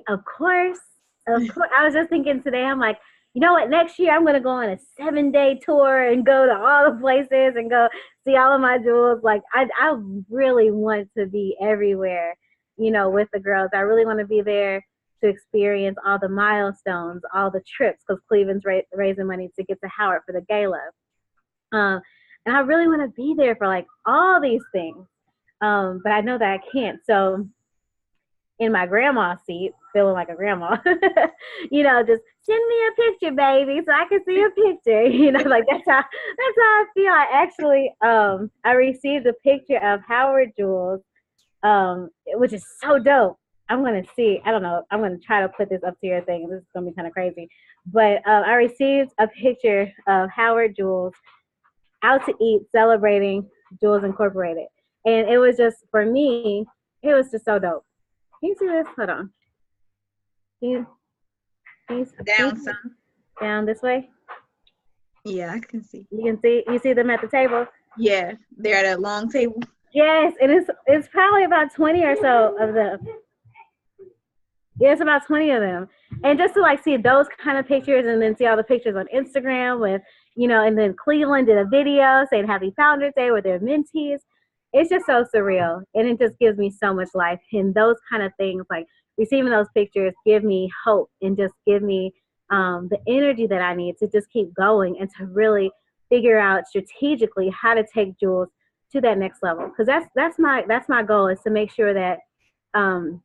Of course. I was just thinking today, I'm like, you know what, next year I'm going to go on a 7-day tour and go to all the places and go see all of my Jewels. Like, I really want to be everywhere, with the girls. I really want to be there to experience all the milestones, all the trips, because Cleveland's raising money to get to Howard for the gala. And I really want to be there for like all these things. But I know that I can't. So in my grandma's seat, feeling like a grandma, just send me a picture, baby, so I can see a picture. Like, that's how I feel. I actually, I received a picture of Howard Jules which is so dope. I'm gonna see. I don't know. I'm gonna try to put this up to your thing. This is gonna be kind of crazy, but I received a picture of Howard Jules out to eat, celebrating Jules Incorporated, and it was just for me. It was just so dope. Can you see this? Hold on. Down some. Down this way. Yeah, I can see. You can see. You see them at the table. Yeah, they're at a long table. Yes, and it's probably about 20 or so of them. Yeah, it's about 20 of them. And just to like see those kind of pictures and then see all the pictures on Instagram with, and then Cleveland did a video saying Happy Founders Day with their mentees. It's just so surreal. And it just gives me so much life. And those kind of things, like receiving those pictures, give me hope and just give me the energy that I need to just keep going and to really figure out strategically how to take Jules to that next level. Because that's my goal, is to make sure that our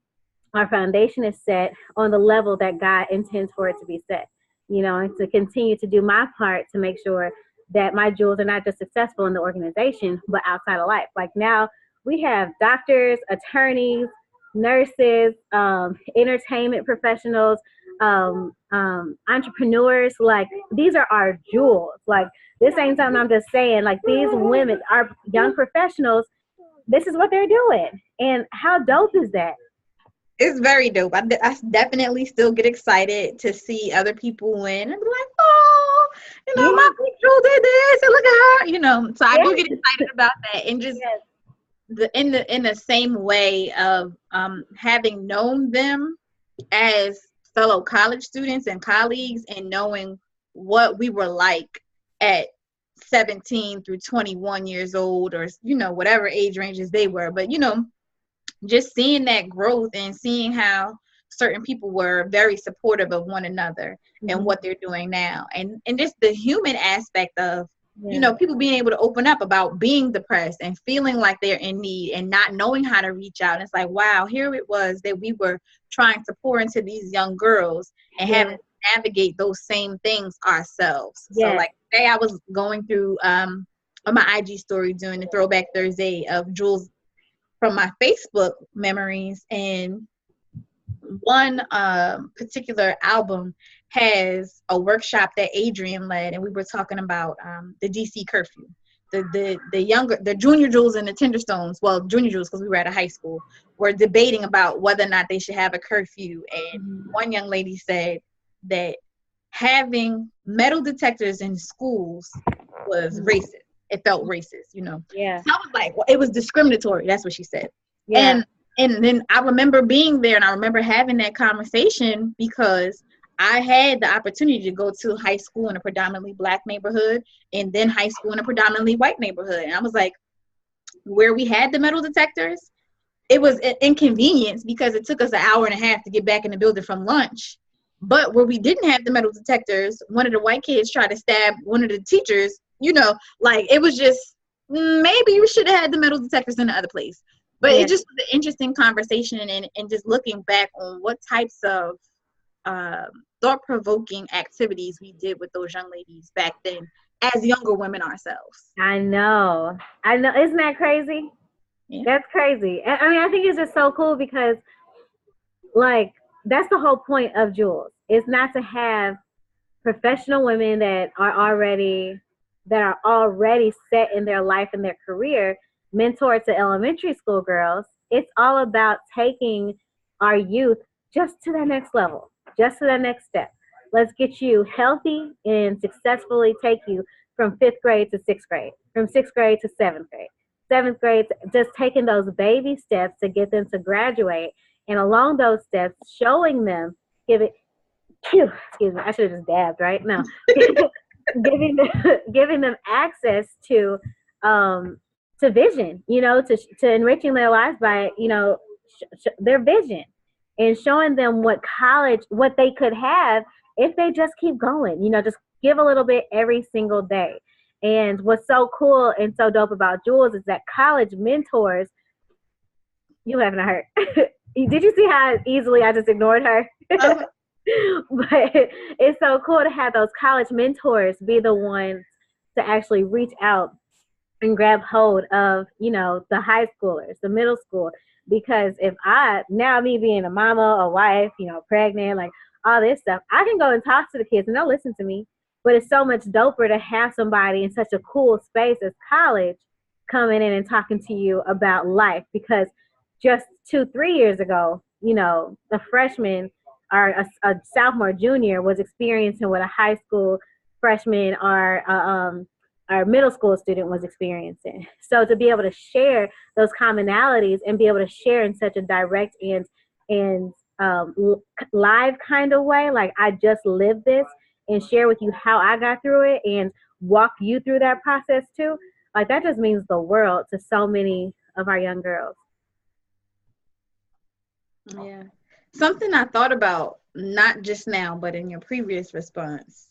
foundation is set on the level that God intends for it to be set, and to continue to do my part to make sure that my jewels are not just successful in the organization, but outside of life. Like now we have doctors, attorneys, nurses, entertainment professionals, entrepreneurs. Like these are our jewels. Like this ain't something I'm just saying. Like these women are young professionals. This is what they're doing. And how dope is that? It's very dope. I definitely still get excited to see other people win and be like, oh, my people did this and look at her, So I do get excited about that, and just in the same way of having known them as fellow college students and colleagues, and knowing what we were like at 17 through 21 years old, or whatever age ranges they were, but just seeing that growth and seeing how certain people were very supportive of one another and what they're doing now, and just the human aspect of people being able to open up about being depressed and feeling like they're in need and not knowing how to reach out. And it's like, wow, here it was that we were trying to pour into these young girls and having to navigate those same things ourselves. So like today I was going through on my IG story doing the Throwback Thursday of Jules from my Facebook memories, and one particular album has a workshop that Adrian led, and we were talking about the DC curfew. The junior Jules and the Tenderstones, well, junior Jules because we were at a high school, were debating about whether or not they should have a curfew. And one young lady said that having metal detectors in schools was racist. It felt racist, Yeah. So I was like, well, it was discriminatory. That's what she said. Yeah. And then I remember being there, and I remember having that conversation because I had the opportunity to go to high school in a predominantly Black neighborhood and then high school in a predominantly white neighborhood. And I was like, where we had the metal detectors, it was an inconvenience because it took us an hour and a half to get back in the building from lunch. But where we didn't have the metal detectors, one of the white kids tried to stab one of the teachers. Like it was just, maybe you should have had the metal detectors in the other place. But it just was an interesting conversation, and just looking back on what types of thought-provoking activities we did with those young ladies back then as younger women ourselves. I know. Isn't that crazy? Yeah. That's crazy. I mean, I think it's just so cool because, like, that's the whole point of Jules. It's not to have professional women that are already set in their life and their career, mentor to elementary school girls. It's all about taking our youth just to that next level, just to that next step. Let's get you healthy and successfully take you from 5th grade to 6th grade, from 6th grade to 7th grade. 7th grade, just taking those baby steps to get them to graduate. And along those steps, showing them, excuse me, I should have just dabbed, right? No. giving them access to vision, to enriching their lives by, their vision, and showing them what they could have if they just keep going, just give a little bit every single day. And what's so cool and so dope about Jules is that college mentors, you haven't heard. Did you see how easily I just ignored her? But it's so cool to have those college mentors be the ones to actually reach out and grab hold of, the high schoolers, the middle school, Because if now me being a mama, a wife, pregnant, like all this stuff, I can go and talk to the kids and they'll listen to me. But it's so much doper to have somebody in such a cool space as college coming in and talking to you about life. Because just 2-3 years ago, a freshman or a sophomore, junior was experiencing what a high school freshman or our middle school student was experiencing. So to be able to share those commonalities and be able to share in such a direct and live kind of way, like I just lived this, and share with you how I got through it and walk you through that process too, like that just means the world to so many of our young girls. Yeah. Something I thought about, not just now, but in your previous response,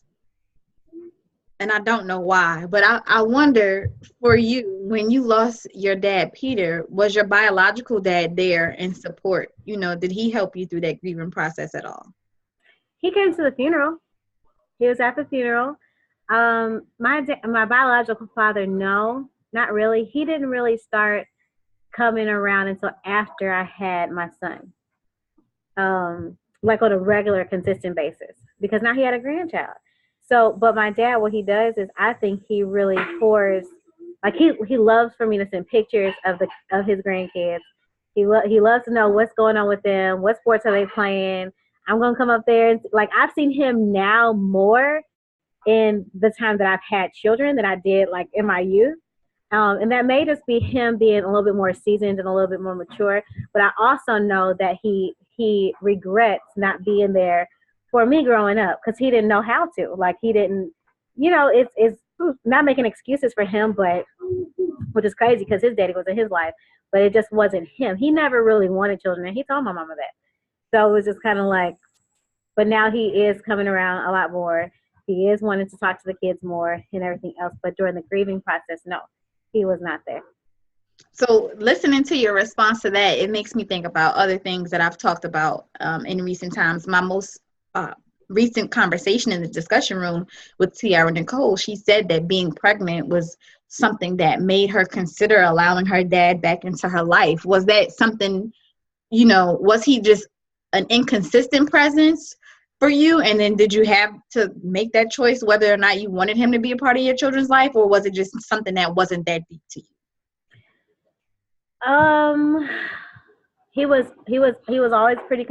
and I don't know why, but I wonder for you, when you lost your dad, Peter, was your biological dad there in support? Did he help you through that grieving process at all? He came to the funeral. He was at the funeral. My biological father, no, not really. He didn't really start coming around until after I had my son. Like on a regular, consistent basis, because now he had a grandchild. So, but my dad, what he does is, I think he really pours, like he loves for me to send pictures of his grandkids. He loves to know what's going on with them, what sports are they playing. I'm gonna come up there and like I've seen him now more in the time that I've had children than I did like in my youth. And that may just be him being a little bit more seasoned and a little bit more mature. But I also know that he regrets not being there for me growing up, because he didn't know how to. Like he didn't, it's not making excuses for him, but which is crazy because his daddy was in his life, but it just wasn't him. He never really wanted children, and he told my mama that. So it was just kind of like, but now he is coming around a lot more. He is wanting to talk to the kids more and everything else. But during the grieving process, no. He was not there. So listening to your response to that, it makes me think about other things that I've talked about in recent times. My most recent conversation in the discussion room with Tiara Nicole, she said that being pregnant was something that made her consider allowing her dad back into her life. Was that something, was he just an inconsistent presence for you? And then did you have to make that choice whether or not you wanted him to be a part of your children's life, or was it just something that wasn't that deep to you? He was always pretty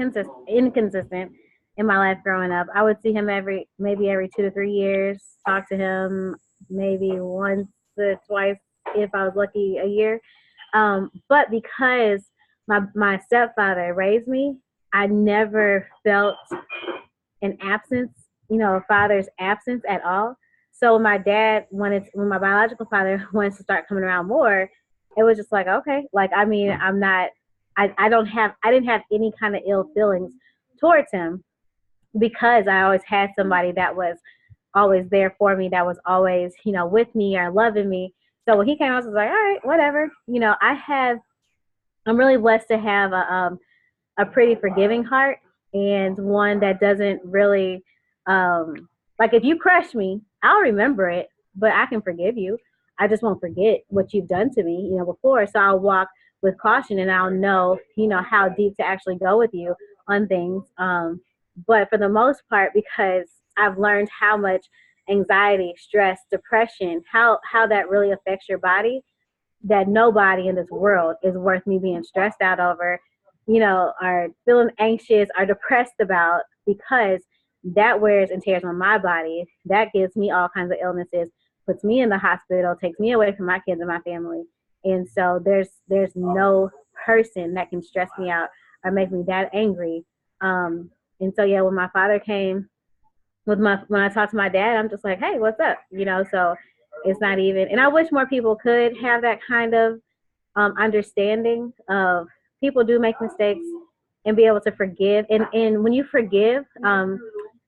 inconsistent in my life growing up. I would see him maybe every 2 to 3 years, talk to him maybe once or twice if I was lucky a year. But because my stepfather raised me, I never felt an absence, a father's absence at all. So when my biological father wanted to start coming around more, it was just like, okay, like, I mean, I didn't have any kind of ill feelings towards him, because I always had somebody that was always there for me, that was always, with me or loving me. So when he came, I was like, all right, whatever. I'm really blessed to have a pretty forgiving heart, and one that doesn't really, like, if you crush me, I'll remember it, but I can forgive you. I just won't forget what you've done to me, before. So I'll walk with caution, and I'll know, how deep to actually go with you on things. But for the most part, because I've learned how much anxiety, stress, depression, how that really affects your body, that nobody in this world is worth me being stressed out over, or feeling anxious or depressed about, because that wears and tears on my body. That gives me all kinds of illnesses, puts me in the hospital, takes me away from my kids and my family. And so there's no person that can stress me out or make me that angry. And so, yeah, when my father came, when I talked to my dad, I'm just like, hey, what's up? So it's not even, and I wish more people could have that kind of understanding of, people do make mistakes, and be able to forgive. And when you forgive,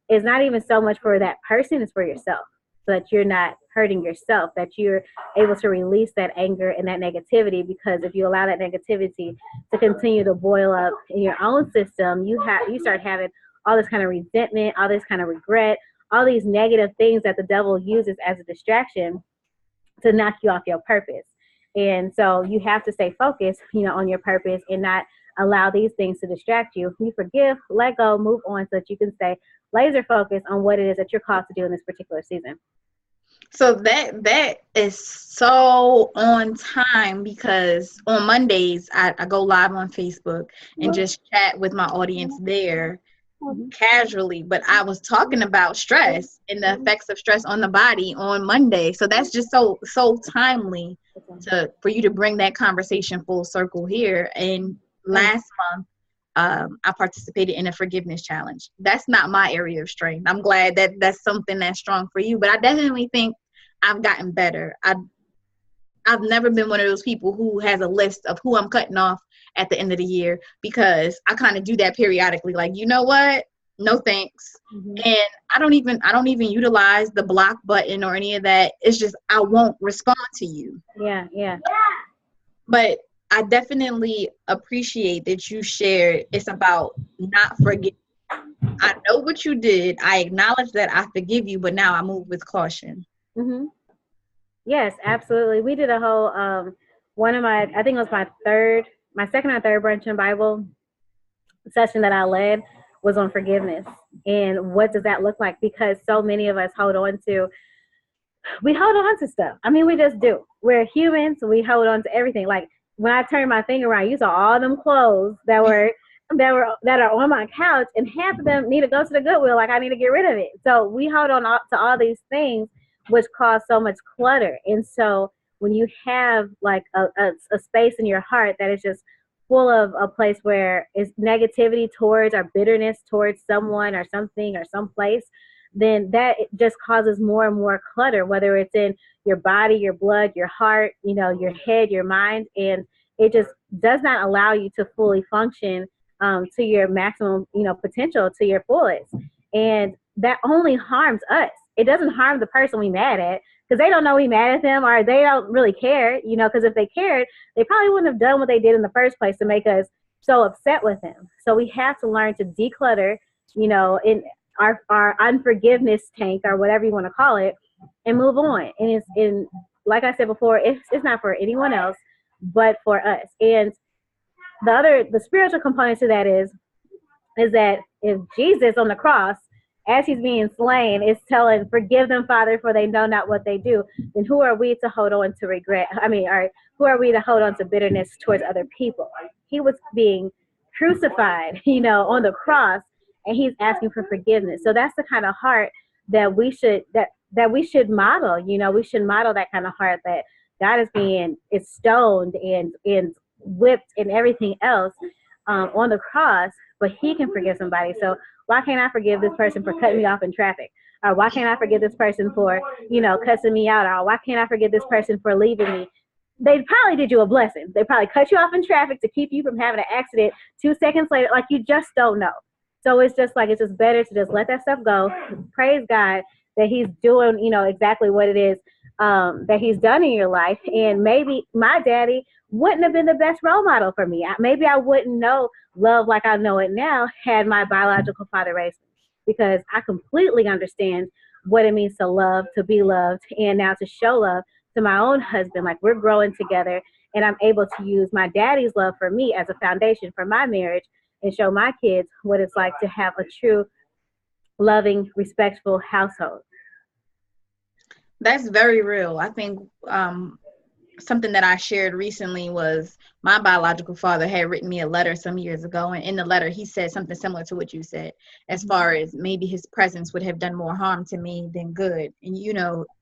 it's not even so much for that person, it's for yourself, so that you're not hurting yourself, that you're able to release that anger and that negativity. Because if you allow that negativity to continue to boil up in your own system, you start having all this kind of resentment, all this kind of regret, all these negative things that the devil uses as a distraction to knock you off your purpose. And so you have to stay focused, on your purpose and not allow these things to distract you. You forgive, let go, move on so that you can stay laser focused on what it is that you're called to do in this particular season. So that is so on time, because on Mondays I go live on Facebook and just chat with my audience there casually. But I was talking about stress and the effects of stress on the body on Monday. So that's just so timely for you to bring that conversation full circle here. And last month, I participated in a forgiveness challenge. That's not my area of strength. I'm glad that that's something that's strong for you, but I definitely think I've gotten better. I've never been one of those people who has a list of who I'm cutting off at the end of the year, because I kind of do that periodically. Like, you know what? No thanks. And I don't even utilize the block button or any of that. It's just I won't respond to you. Yeah. But I definitely appreciate that you shared. It's about not forgetting. I know what you did. I acknowledge that. I forgive you, but now I move with caution. Yes, absolutely. We did a whole I think it was my second or third brunch in Bible session that I led was on forgiveness. And what does that look like? Because so many of us hold on to stuff. I mean, we just do. We're humans, so we hold on to everything. Like when I turned my thing around, you saw all them clothes that are on my couch, and half of them need to go to the Goodwill. Like, I need to get rid of it. So we hold on to all these things, which cause so much clutter. And so when you have like a space in your heart that is just full of a place where it's negativity towards or bitterness towards someone or something or someplace, then that just causes more and more clutter, whether it's in your body, your blood, your heart, your head, your mind. And it just does not allow you to fully function to your maximum, potential, to your fullest. And that only harms us. It doesn't harm the person we mad at, because they don't know we mad at them, or they don't really care, because if they cared, they probably wouldn't have done what they did in the first place to make us so upset with them. So we have to learn to declutter, in our unforgiveness tank, or whatever you want to call it, and move on. And like I said before, it's not for anyone else but for us. And the spiritual component to that is that if Jesus on the cross, as he's being slain, is telling, forgive them, Father, for they know not what they do, then who are we to hold on to regret? Or who are we to hold on to bitterness towards other people? He was being crucified, on the cross, and he's asking for forgiveness. So that's the kind of heart that we should model. We should model that kind of heart, that God is stoned and whipped and everything else on the cross, but he can forgive somebody. So why can't I forgive this person for cutting me off in traffic? Or why can't I forgive this person for, cussing me out? Or why can't I forgive this person for leaving me? They probably did you a blessing. They probably cut you off in traffic to keep you from having an accident 2 seconds later. Like, you just don't know. So it's just better to just let that stuff go. Praise God that he's doing, exactly what it is that he's done in your life. And maybe my daddy wouldn't have been the best role model for me. Maybe I wouldn't know love like I know it now had my biological father raised me, because I completely understand what it means to love, to be loved, and now to show love to my own husband. Like, we're growing together, and I'm able to use my daddy's love for me as a foundation for my marriage and show my kids what it's like to have a true, loving, respectful household. That's very real. I think something that I shared recently was my biological father had written me a letter some years ago, and in the letter he said something similar to what you said, as far as maybe his presence would have done more harm to me than good, and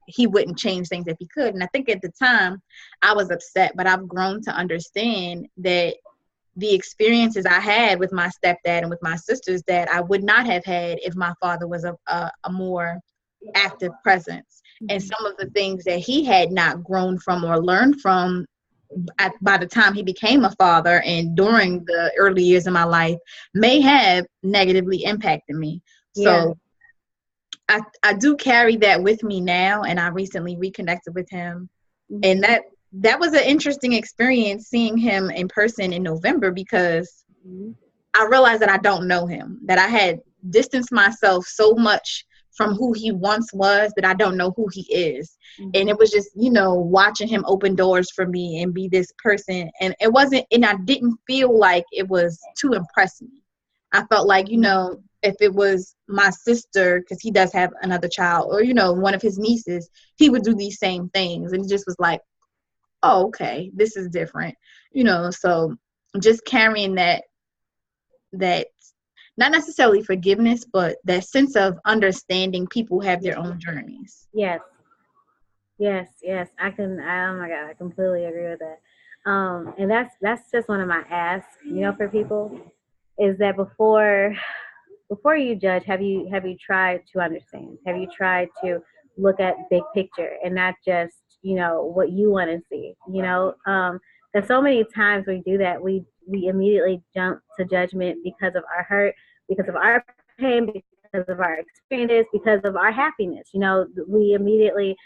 he wouldn't change things if he could. And I think at the time I was upset, but I've grown to understand that the experiences I had with my stepdad and with my sister's dad, I would not have had if my father was a more active presence. And some of the things that he had not grown from or learned from by the time he became a father and during the early years of my life may have negatively impacted me. So I do carry that with me now, and I recently reconnected with him. And that was an interesting experience, seeing him in person in November, because I realized that I don't know him, that I had distanced myself so much from who he once was that I don't know who he is. And it was just, watching him open doors for me and be this person. And it wasn't, and I didn't feel like it was to impress me. I felt like, if it was my sister, because he does have another child, or, one of his nieces, he would do these same things. And it just was like, oh, okay, this is different, so just carrying that not necessarily forgiveness, but that sense of understanding people have their own journeys. Yes. I oh my God, I completely agree with that. And that's just one of my asks, for people, is that before you judge, have you tried to understand? Have you tried to look at big picture and not just, what you want to see, because so many times we do that. We immediately jump to judgment because of our hurt, because of our pain, because of our experiences, because of our happiness. We immediately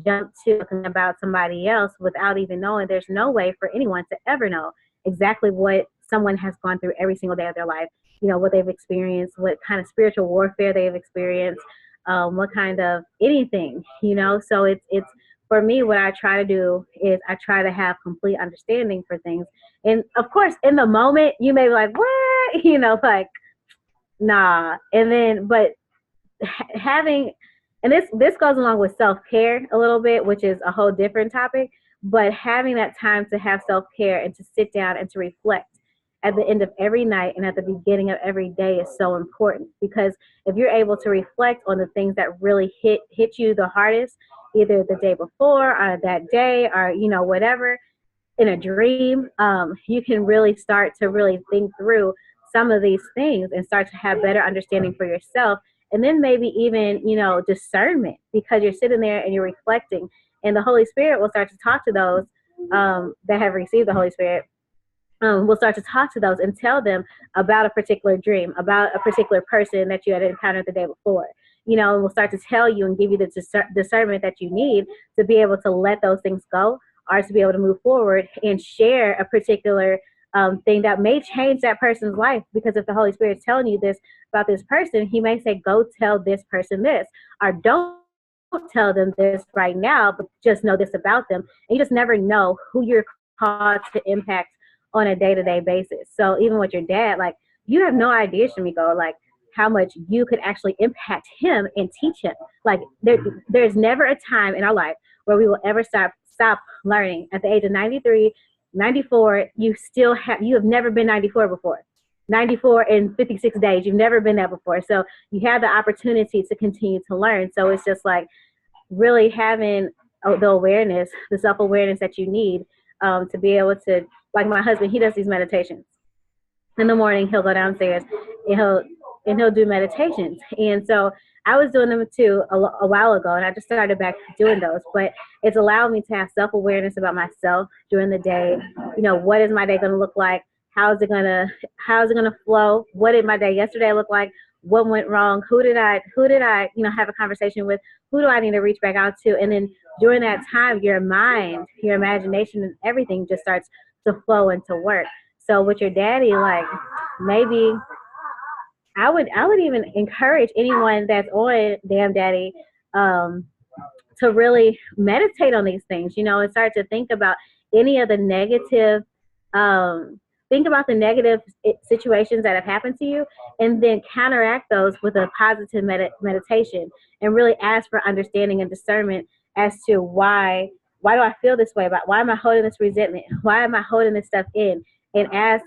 jump to talking about somebody else without even knowing. There's no way for anyone to ever know exactly what someone has gone through every single day of their life, what they've experienced, what kind of spiritual warfare they've experienced, what kind of anything, so it's for me, what I try to do is I try to have complete understanding for things. And of course, in the moment, you may be like, what? Like, nah. And then, but having, and this goes along with self-care a little bit, which is a whole different topic, but having that time to have self-care and to sit down and to reflect at the end of every night and at the beginning of every day is so important, because if you're able to reflect on the things that really hit you the hardest, either the day before or that day, or whatever, in a dream, you can really start to really think through some of these things and start to have better understanding for yourself. And then maybe even, discernment, because you're sitting there and you're reflecting, and the Holy Spirit will start to talk to those that have received the Holy Spirit. We'll start to talk to those and tell them about a particular dream, about a particular person that you had encountered the day before. And we'll start to tell you and give you the discernment that you need to be able to let those things go, or to be able to move forward and share a particular thing that may change that person's life. Because if the Holy Spirit is telling you this about this person, he may say, go tell this person this, or don't tell them this right now, but just know this about them. And you just never know who you're called to impact on a day-to-day basis. So even with your dad, like, you have no idea, Shamiko, like, how much you could actually impact him and teach him. Like, there's never a time in our life where we will ever stop learning. At the age of 93, 94, you have never been 94 before. 94 in 56 days, you've never been that before. So you have the opportunity to continue to learn. So it's just like really having the awareness, the self-awareness that you need to be able to, like my husband, he does these meditations. In the morning, he'll go downstairs and he'll do meditations. And so I was doing them too a while ago, and I just started back doing those. But it's allowed me to have self-awareness about myself during the day. What is my day going to look like? How's it gonna flow? What did my day yesterday look like? What went wrong? Who did I have a conversation with? Who do I need to reach back out to? And then during that time, your mind, your imagination, and everything just starts to flow and to work. So with your daddy, like, maybe I would even encourage anyone that's on Damn Daddy to really meditate on these things, and start to think about any of the negative, think about the negative situations that have happened to you, and then counteract those with a positive meditation, and really ask for understanding and discernment as to why do I feel this way about, why am I holding this resentment? Why am I holding this stuff in? And ask,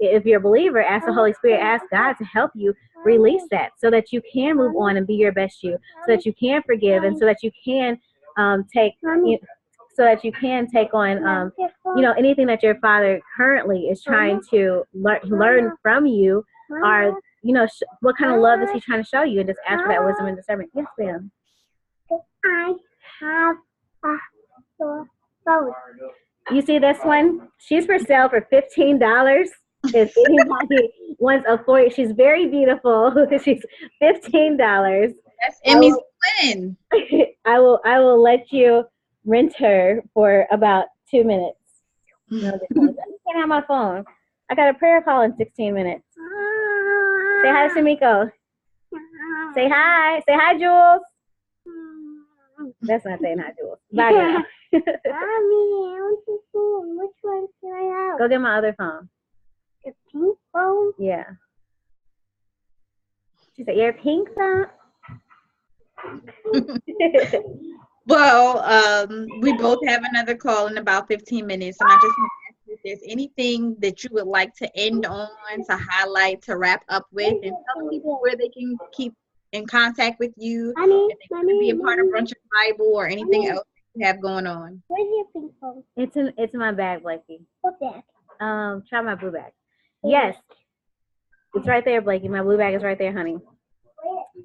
if you're a believer, ask the Holy Spirit, ask God to help you release that, so that you can move on and be your best you, so that you can forgive, and so that you can take on anything that your father currently is trying to learn from you, or what kind of love is he trying to show you, and just ask for that wisdom and discernment. Yes, ma'am. I have a phone. You see this one? She's for sale for $15. If anybody wants a 4, she's very beautiful. She's $15. That's Emmy's twin. I will let you rent her for about 2 minutes. No, I can't have my phone. I got a prayer call in 16 minutes. Say hi to Shamiko. Say hi. Say hi, Jules. That's not saying hi, Jules. Bye, girl. Mommy, I want to see which one should I have? Go get my other phone. The pink phone? Yeah. She said, your pink phone? Well, we both have another call in about 15 minutes, and I just want to ask you if there's anything that you would like to end on, to highlight, to wrap up with, and tell people where they can keep in contact with you, Mommy, if they want to be a part of Brunch and Bible or anything else you have going on. where's your pink phone? It's in my bag, Blakey. What bag? Try my blue bag. Yes. It's right there, Blakey. My blue bag is right there, honey.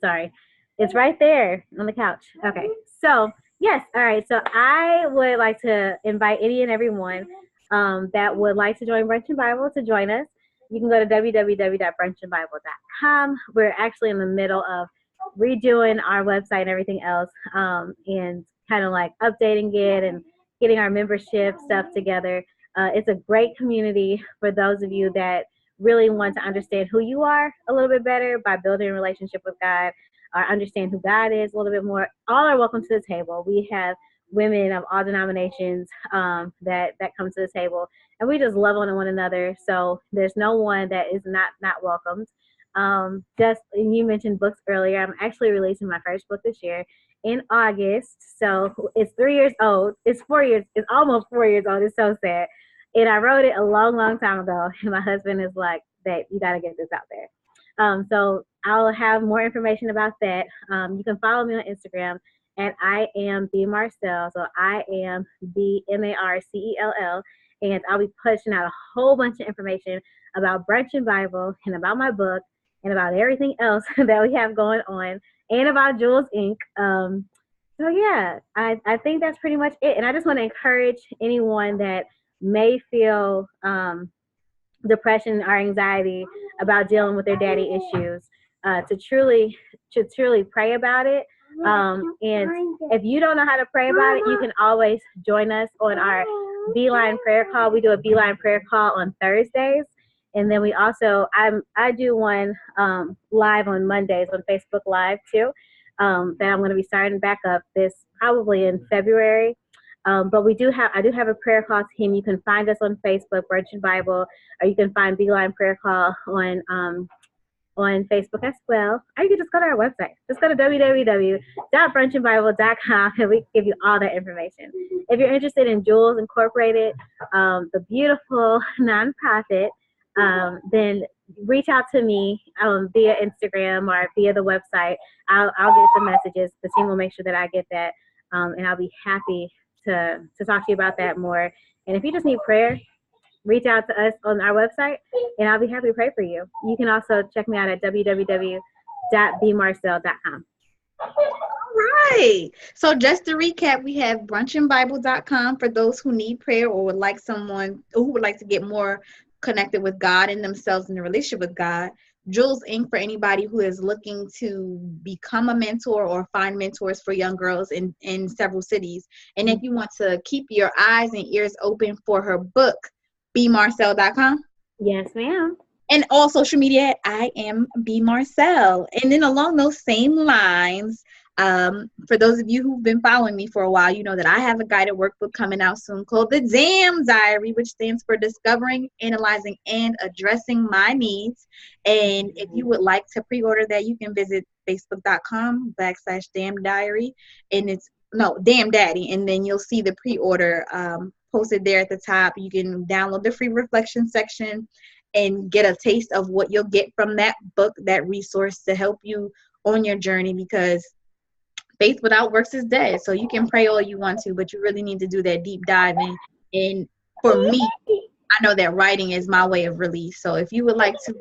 Sorry. It's right there on the couch. Okay. So, yes. All right. So, I would like to invite any and everyone that would like to join Brunch and Bible to join us. You can go to www.brunchandbible.com. We're actually in the middle of redoing our website and everything else, and kind of like updating it and getting our membership stuff together. It's a great community for those of you that really want to understand who you are a little bit better by building a relationship with God, or understand who God is a little bit more. All are welcome to the table. We have women of all denominations that come to the table, and we just love on one another. So there's no one that is not welcomed. And you mentioned books earlier. I'm actually releasing my first book this year in August. So it's 3 years old. It's 4 years. It's almost 4 years old. It's so sad. And I wrote it a long time ago. And my husband is like, "Babe, you got to get this out there." So I'll have more information about that. You can follow me on Instagram at I am BMarcell. So I am BMarcell. And I'll be pushing out a whole bunch of information about Brunch and Bible, and about my book, and about everything else that we have going on, and about Jules Inc. So yeah, I think that's pretty much it. And I just want to encourage anyone that may feel depression or anxiety about dealing with their daddy issues to truly pray about it. And if you don't know how to pray about it, you can always join us on our Beeline prayer call. We do a Beeline prayer call on Thursdays. And then we also, I do one live on Mondays on Facebook Live too, that I'm going to be starting back up this probably in February. But I do have a prayer call team. You can find us on Facebook, Brunch and Bible, or you can find Beeline Prayer Call on Facebook as well. Or you can just go to our website. Just go to www.brunchandbible.com, and we give you all that information. If you're interested in Jules Incorporated, the beautiful nonprofit, then reach out to me via Instagram or via the website. I'll get the messages. The team will make sure that I get that, and I'll be happy to talk to you about that more. And if you just need prayer, reach out to us on our website, and I'll be happy to pray for you. You can also check me out at www.bmarcell.com. All right. So just to recap, we have brunchandbible.com for those who need prayer or would like someone who would like to get more connected with God and themselves in a relationship with God. Jules Inc. for anybody who is looking to become a mentor or find mentors for young girls in several cities. And if you want to keep your eyes and ears open for her book, BMarcell.com. Yes, ma'am. And all social media, I am BMarcell. And then along those same lines, for those of you who've been following me for a while, you know that I have a guided workbook coming out soon called The Damn Diary, which stands for Discovering, Analyzing, and Addressing My Needs. And if you would like to pre-order that, you can visit facebook.com/Damn Diary. And it's Damn Daddy. And then you'll see the pre-order posted there at the top. You can download the free reflection section and get a taste of what you'll get from that book, that resource to help you on your journey, because faith without works is dead. So you can pray all you want to, but you really need to do that deep diving. And for me, I know that writing is my way of release. So if you would like to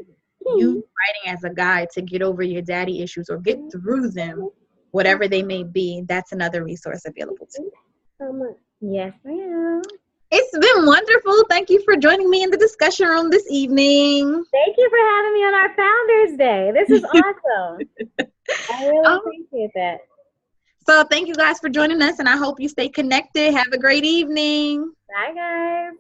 use writing as a guide to get over your daddy issues or get through them, whatever they may be, that's another resource available to you. Yes, ma'am. It's been wonderful. Thank you for joining me in the discussion room this evening. Thank you for having me on our Founders Day. This is awesome. I really appreciate that. So thank you guys for joining us, and I hope you stay connected. Have a great evening. Bye, guys.